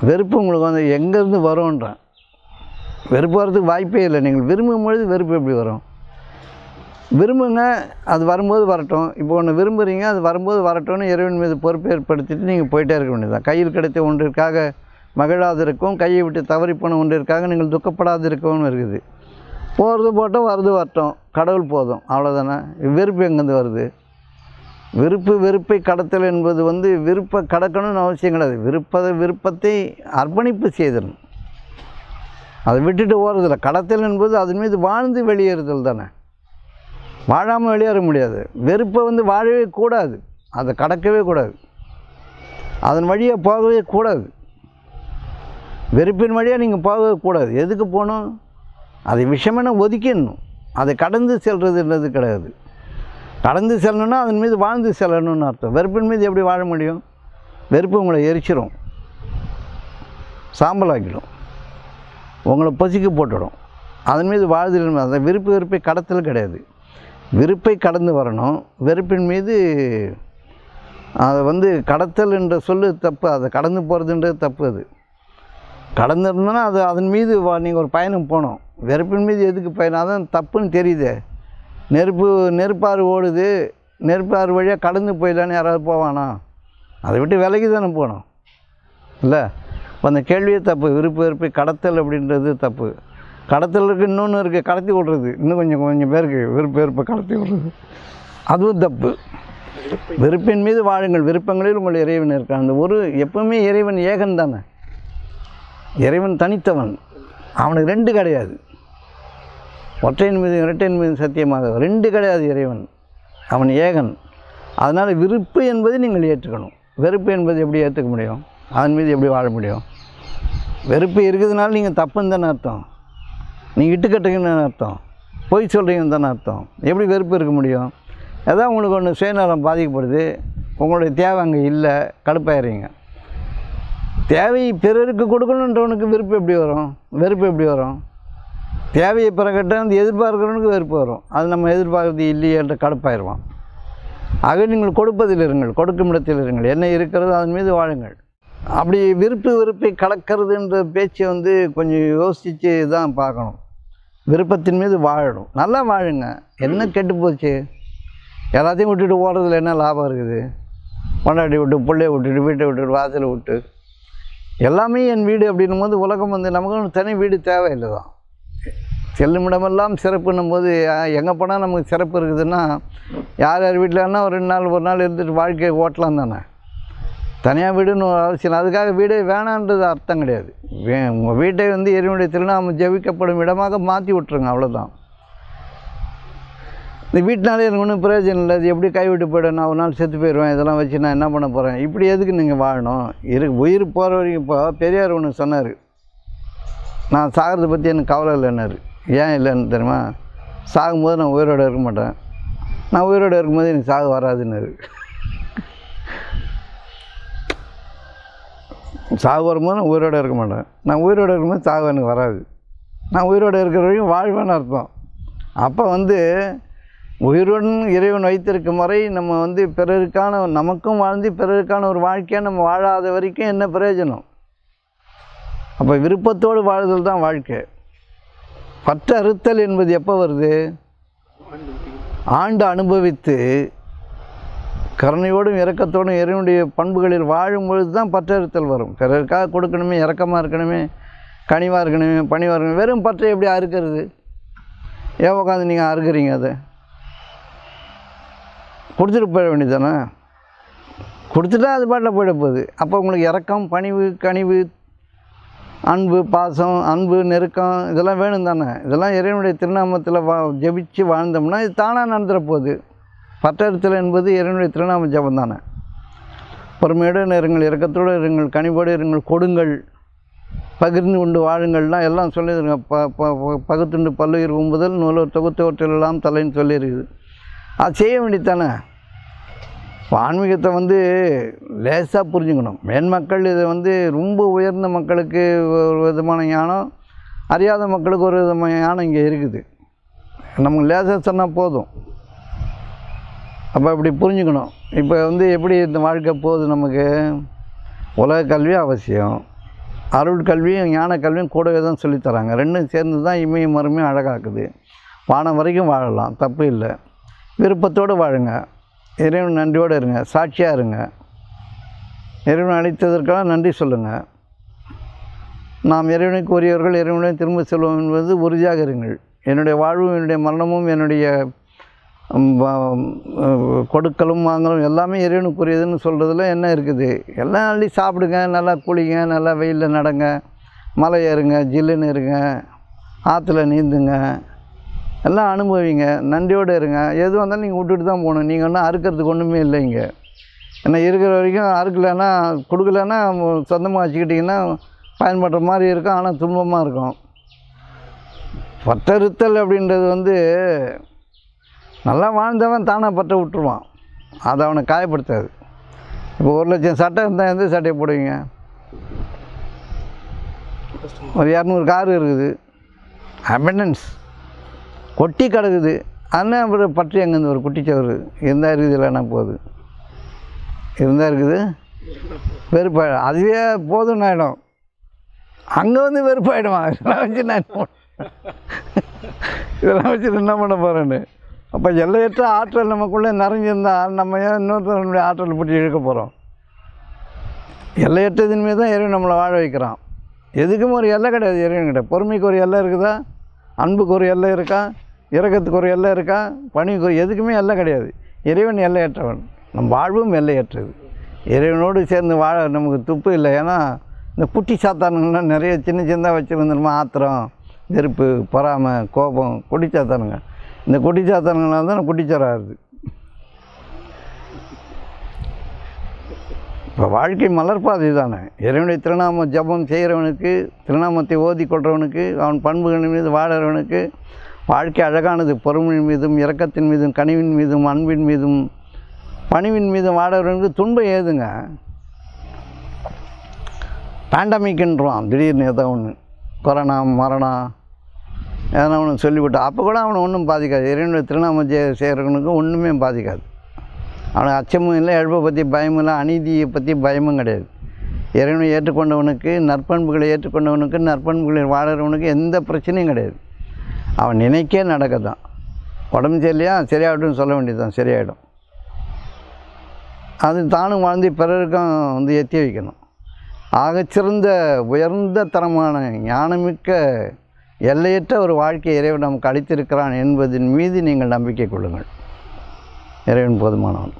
Speaker 1: வெறுப்பு உங்களுக்கு வந்து எங்கேருந்து வரும்ன்றேன். வெறுப்பு வர்றதுக்கு வாய்ப்பே இல்லை. நீங்கள் விரும்பும் பொழுது வெறுப்பு எப்படி வரும்? விரும்புங்க, அது வரும்போது வரட்டும். இப்போ ஒன்று விரும்புகிறீங்க, அது வரும்போது வரட்டும்னு இறைவன் மீது பொறுப்பு ஏற்படுத்திட்டு நீங்கள் போயிட்டே இருக்க வேண்டியதுதான். கையில் கிடைத்த ஒன்றிற்காக மகிழாதிருக்கும், கையை விட்டு தவறி போன ஒன்றிற்காக நீங்கள் துக்கப்படாதிருக்கவும் இருக்குது. போகிறது போட்டோம், வருது வரட்டும், கடவுள் போதும், அவ்வளோதானே. வெறுப்பு எங்கேருந்து வருது? விருப்பை கடத்தல் என்பது வந்து விருப்ப கடக்கணும்னு அவசியம் கிடையாது. விருப்பத்தை அர்ப்பணிப்பு செய்தணும். அதை விட்டுட்டு ஓடுறதில்ல. கடத்தல் என்பது அதன் மீது வாழ்ந்து வெளியேறுதல் தானே. வாழாமல் வெளியேற முடியாது. வெறுப்பை வந்து வாழவே கூடாது, அதை கடக்கவே கூடாது, அதன் வழியாக போகவே கூடாது. வெறுப்பின் வழியாக நீங்கள் போகவே கூடாது. எதுக்கு போகணும்? அதை விஷமென ஒதுக்கிடணும். அதை கடந்து செல்றதுன்றது கிடையாது. கடந்து செல்லணுன்னா அதன் மீது வாழ்ந்து செல்லணும்னு அர்த்தம். வெறுப்பின் மீது எப்படி வாழ முடியும்? வெறுப்பு உங்களை எரிச்சிடும், சாம்பலாக்கிடும், உங்களை பசிக்கு போட்டுடும். அதன் மீது வாழ்தல். அந்த வெறுப்பை கடத்தல் கிடையாது. விருப்பை கடந்து வரணும். வெறுப்பின் மீது அதை வந்து கடத்தல் என்ற சொல்லு தப்பு. அதை கடந்து போகிறதுன்றது தப்பு. அது கடந்துருந்தோன்னா அது அதன் மீது நீங்கள் ஒரு பயணம் போகணும். வெறுப்பின் மீது எதுக்கு பயணம்? அதான் தப்புன்னு தெரியுது. நெருப்பாறு ஓடுது, நெருப்பாறு வழியாக கடந்து போயிடலான்னு யாராவது போவானா? அதை விட்டு விலகி தானே போகணும் இல்லை? இப்போ அந்த கேள்வியே தப்பு. வெறுப்பை கடத்தல் அப்படின்றது தப்பு. கடத்தலுக்கு இன்னொன்று இருக்குது, கடத்தி விட்றது. இன்னும் கொஞ்சம் பேருக்கு வெறுப்பை கடத்தி விட்றது, அதுவும் தப்பு. வெறுப்பின் மீது வாழுங்கள், விருப்பங்களில் உங்கள் இறைவன் இருக்கான். அந்த ஒரு எப்பவுமே இறைவன் ஏகன் தானே. இறைவன் தனித்தவன். அவனுக்கு ரெண்டு கிடையாது. ஒற்றையின் மீது இரட்டையின் மீது சத்தியமாக ரெண்டு கிடையாது இறைவன். அவன் ஏகன். அதனால் விருப்பு என்பதை நீங்கள் ஏற்றுக்கணும். வெறுப்பு என்பது எப்படி ஏற்றுக்க முடியும்? அதன் மீது எப்படி வாழ முடியும்? வெறுப்பு இருக்குதுனால நீங்கள் தப்புன்னு தானே அர்த்தம். நீங்கள் இட்டுக்கட்டுங்கன்னு அர்த்தம். பொய் சொல்கிறீங்கன்னு தானே அர்த்தம். எப்படி வெறுப்பு இருக்க முடியும்? ஏதாவது உங்களுக்கு ஒன்று சுயநலம் பாதிக்கப்படுது, உங்களுடைய தேவை அங்கே இல்லை, கடுப்பாயிடுறீங்க. தேவையை பிறருக்கு கொடுக்கணுன்றவனுக்கு வெறுப்பு எப்படி வரும்? தேவையை பிறகிட்ட அந்த எதிர்பார்க்குறவனுக்கு வெறுப்பு வரும். அது நம்ம எதிர்பார்க்கறது இல்லையேன்ற கடுப்பாயிருவான். ஆக நீங்கள் கொடுப்பதில் இருங்கள், கொடுக்கும் இடத்தில் இருங்கள், என்ன இருக்கிறது அதன் மீது வாழுங்கள். அப்படி வெறுப்பை கலக்கிறதுன்ற பேச்சை வந்து கொஞ்சம் யோசித்து தான் பார்க்கணும். விருப்பத்தின் மீது வாழணும். நல்லா வாழுங்க. என்ன கெட்டு போச்சு? எல்லாத்தையும் விட்டுட்டு ஓடுறதுல என்ன லாபம் இருக்குது? கொண்டாடி விட்டு, பிள்ளைய விட்டுட்டு, வீட்டை விட்டுட்டு, வாசலை விட்டு, எல்லாமே என் வீடு அப்படின்னும் போது உலகம் வந்து நமக்கு தனி வீடு தேவையில்லை தான். செல்லுமிடமெல்லாம் சிறப்புன்னும் போது எங்கே போனால் நமக்கு சிறப்பு இருக்குதுன்னா, யார் வீட்டிலன்னா ஒரு 2 நாள் ஒரு நாள் இருந்துட்டு வாழ்க்கையை ஓட்டலாம் தானே. தனியாக வீடுன்னு ஒரு அவசியம். அதுக்காக வீடே வேணான்றது அர்த்தம் கிடையாது. உங்கள் வீட்டை வந்து இறைவனுடைய திருநாமம் ஜெபிக்கப்படும் இடமாக மாற்றி விட்ருங்க, அவ்வளோதான். இந்த வீட்டினாலே எனக்கு ஒன்றும் பிரயோஜனம் இல்லை, அது எப்படி கைவிட்டு போய்டும், நான் ஒரு நாள் செத்து போயிடுவேன், இதெல்லாம் வச்சு நான் என்ன பண்ண போகிறேன், இப்படி எதுக்கு நீங்கள் வாழணும்? உயிர் போகிற வரைக்கும். இப்போ பெரியார் ஒன்று சொன்னார், நான் சாகிறத பற்றி எனக்கு கவலை இல்லைன்னாரு. ஏன் இல்லைன்னு தெரியுமா? சாகும்போது நான் உயிரோடு இருக்க மாட்டேன், நான் உயிரோடு இருக்கும்போது எனக்கு சாகு வராதுன்னாரு. சாகு வரும்போது நான் உயிரோடு இருக்க மாட்டேன், நான் உயிரோடு இருக்கும்போது சாகு எனக்கு வராது, நான் உயிரோடு இருக்கிற வரைக்கும் வாழ்வேன்னு அர்த்தம். அப்போ உயிருடன் இறைவன் வைத்திருக்கும் வரை நம்ம பிறருக்கான, நமக்கும் வாழ்ந்து பிறருக்கான ஒரு வாழ்க்கையாக நம்ம வாழாத வரைக்கும் என்ன பிரயோஜனம்? அப்போ விருப்பத்தோடு வாழ்தல் தான் வாழ்க்கை. பற்று அறுத்தல் என்பது எப்போ வருது? ஆண்டு அனுபவித்து கருணையோடும் இரக்கத்தோடும் இறைவனுடைய பண்புகளில் வாழும் பொழுது தான் பற்றறுத்தல் வரும். பிறருக்காக கொடுக்கணுமே, இரக்கமாக இருக்கணுமே, கனிவாக இருக்கணுமே, பணிவாக இருக்கணுமே. வெறும் பற்றை எப்படி அறுக்கிறது? ஏன் உட்காந்து நீங்கள் அறுக்கிறீங்க? அதை கொடுத்துட்டு போயிட வேண்டியதானே? கொடுத்துட்டா அது பாட்டில் போயிட போகுது. அப்போ உங்களுக்கு இரக்கம், பணிவு, கனிவு, அன்பு, பாசம், அன்பு, நெருக்கம் இதெல்லாம் வேணும் தானே? இதெல்லாம் இறைவனுடைய திருநாமத்தில் ஜபிச்சு வாழ்ந்தோம்னா இது தானாக நடந்துட போகுது. பற்றறுத்தல் என்பது இறைவனுடைய திருநாம ஜபம் தானே. பொறுமையோடு இருங்கள், இரக்கத்தோடு இருங்கள், கனிவோடு இருங்கள், கொடுங்கள், பகிர்ந்து கொண்டு வாழுங்கள்லாம் எல்லாம் சொல்லிடுங்க. பகுத்துண்டு பல்லுயிர் உம்புதல் நூலோர் தொகுத்தவற்றெல்லாம் தலைன்னு சொல்லியிருக்குது. அது செய்ய வேண்டியதானே. ஆன்மீகத்தை லேசாக புரிஞ்சுக்கணும். மேன்மக்கள் இதை ரொம்ப உயர்ந்த மக்களுக்கு ஒரு விதமான ஞானம், அறியாத மக்களுக்கு ஒரு விதமான ஞானம் இங்கே இருக்குது. நமக்கு லேசாக சொன்னால் போதும். அப்போ இப்படி புரிஞ்சுக்கணும். இப்போ எப்படி இந்த வாழ்க்கை போகுது? நமக்கு உலக கல்வி அவசியம், அருள் கல்வியும் ஞான கல்வியும் கூடவே தான் சொல்லித்தராங்க. ரெண்டும் சேர்ந்து தான் இமையும் மறுமையும் அழகாக்குது. வானம் வரைக்கும் வாழலாம், தப்பு இல்லை. விருப்பத்தோடு வாழுங்க, இறைவன் நன்றியோடு இருங்க, சாட்சியாக இருங்க, இறைவன் அளித்ததற்காக நன்றி சொல்லுங்கள். நாம் இறைவனுக்கு உரியவர்கள், இறைவனை திரும்ப செல்வோம் என்பது உறுதியாக இருங்கள். என்னுடைய வாழ்வும் என்னுடைய மரணமும் என்னுடைய கொடுக்கலும் வாங்கலும் எல்லாமே இறைவனுக்குரியதுன்னு சொல்கிறதுல என்ன இருக்குது? எல்லாம் அள்ளி சாப்பிடுங்க, நல்லா குளிங்க, நல்லா வெயிலில் நடங்க, மலை ஏறுங்க, ஜில்லுன்னு இருங்க, ஆற்றுல நீந்துங்க, எல்லாம் அனுபவிங்க, நன்றியோடு இருங்க. எது வந்தாலும் நீங்கள் விட்டுட்டு தான் போகணும். நீங்கள் ஒன்றும் அறுக்கிறதுக்கு ஒன்றுமே இல்லைங்க. ஏன்னா இருக்கிற வரைக்கும் அறுக்கலைன்னா, கொடுக்கலன்னா சொந்தமாக வச்சுக்கிட்டிங்கன்னா பயன்படுற மாதிரி இருக்கும், ஆனால் துன்பமாக இருக்கும். பற்றறுத்தல் அப்படின்றது நல்லா வாழ்ந்தவன் தானாக பற்ற விட்டுருவான். அதை அவனை காயப்படுத்தாது. இப்போ 1,00,000 சட்டை இருந்தால் எந்த சட்டையை போடுவீங்க? ஒரு 200 காரு இருக்குது, அபண்டன்ஸ் கொட்டி கிடக்குது. ஆனால் அப்புறம் பற்றி அங்கேருந்து ஒரு குட்டிச்சவர் இருந்தால் இருக்குது, இல்லைன்னா போகுது. இருந்தால் இருக்குது, வெறுப்பாயிடும். அதுவே போதும்னு ஆகிடும். அங்கே வெறுப்பாயிடுவான். இதெல்லாம் வச்சு என்ன பண்ண போகிறேன்னு. அப்போ எல்லையற்ற ஆற்றல் நமக்குள்ளே நிறைஞ்சிருந்தால் நம்ம ஏன் இன்னொருத்தருடைய ஆற்றலை பிடிச்சி இழுக்க போகிறோம்? எல்லையற்றதின் மீது தான் இறைவன் நம்மளை வாழ வைக்கிறான். எதுக்கும் ஒரு எல்லை கிடையாது இறைவன்கிட்ட. பொறுமைக்கு ஒரு எல்லை இருக்குதா? அன்புக்கு ஒரு எல்லை இருக்கா? இரக்கத்துக்கு ஒரு எல்லை இருக்கா? பணிக்கு ஒரு, எதுக்குமே எல்லை கிடையாது. இறைவன் எல்லையற்றவன், நம் வாழ்வும் எல்லையற்றது. இறைவனோடு சேர்ந்து வாழ நமக்கு துப்பு இல்லை. ஏன்னா இந்த குட்டி சாத்தானுங்கள்லாம் நிறைய சின்ன சின்னதாக வச்சுருந்துருமா, ஆத்திரம், வெறுப்பு, பொறாமை, கோபம், குட்டி சாத்தானுங்க. இந்த குட்டி சாத்தானுங்களால் தான் குட்டிச்சாராகுது. இப்போ வாழ்க்கை மலர்பாதை தானே. இறைவனுடைய திருநாம ஜபம் செய்கிறவனுக்கு, திருநாமத்தை ஓதி கொள்கிறவனுக்கு, அவன் பண்புகளின் மீது வாழறவனுக்கு வாழ்க்கை அழகானது. பொறுமையின் மீதும், இரக்கத்தின் மீதும், கனிவின் மீதும், அன்பின் மீதும், பணிவின் மீதும் வாழறவனுக்கு துன்பம் ஏதுங்க? பேண்டமிக்ன்றான் திடீர்னு ஏதோ ஒன்று, கொரோனா, மரணம், எதனா ஒன்று சொல்லிவிட்டு அப்போ கூட அவனை ஒன்றும் பாதிக்காது. இறைவனுடைய திருநாம செய்கிறவனுக்கு ஒன்றுமே பாதிக்காது. அவனுக்கு அச்சமும் இல்லை, எழுப்பை பற்றி பயமும் இல்லை, அநீதியை பற்றி பயமும் கிடையாது. இறைவனை ஏற்றுக்கொண்டவனுக்கு, நற்பண்புகளை ஏற்றுக்கொண்டவனுக்கு, நற்பண்புகளில் வாழறவனுக்கு எந்த பிரச்சனையும் கிடையாது. அவன் நினைக்கே நடக்க தான். உடம்பு சரியில்லையா, சரியாகட்டும்னு சொல்ல வேண்டியது தான், சரியாயிடும். அது தானும் வாழ்ந்து பிறருக்கும் எத்தி வைக்கணும். ஆகச்சிறந்த உயர்ந்த தரமான ஞானமிக்க எல்லையற்ற ஒரு வாழ்க்கை இறைவன் நமக்கு அளித்திருக்கிறான் என்பதன் மீது நீங்கள் நம்பிக்கை கொள்ளுங்கள். இறைவன் போதுமானவன்.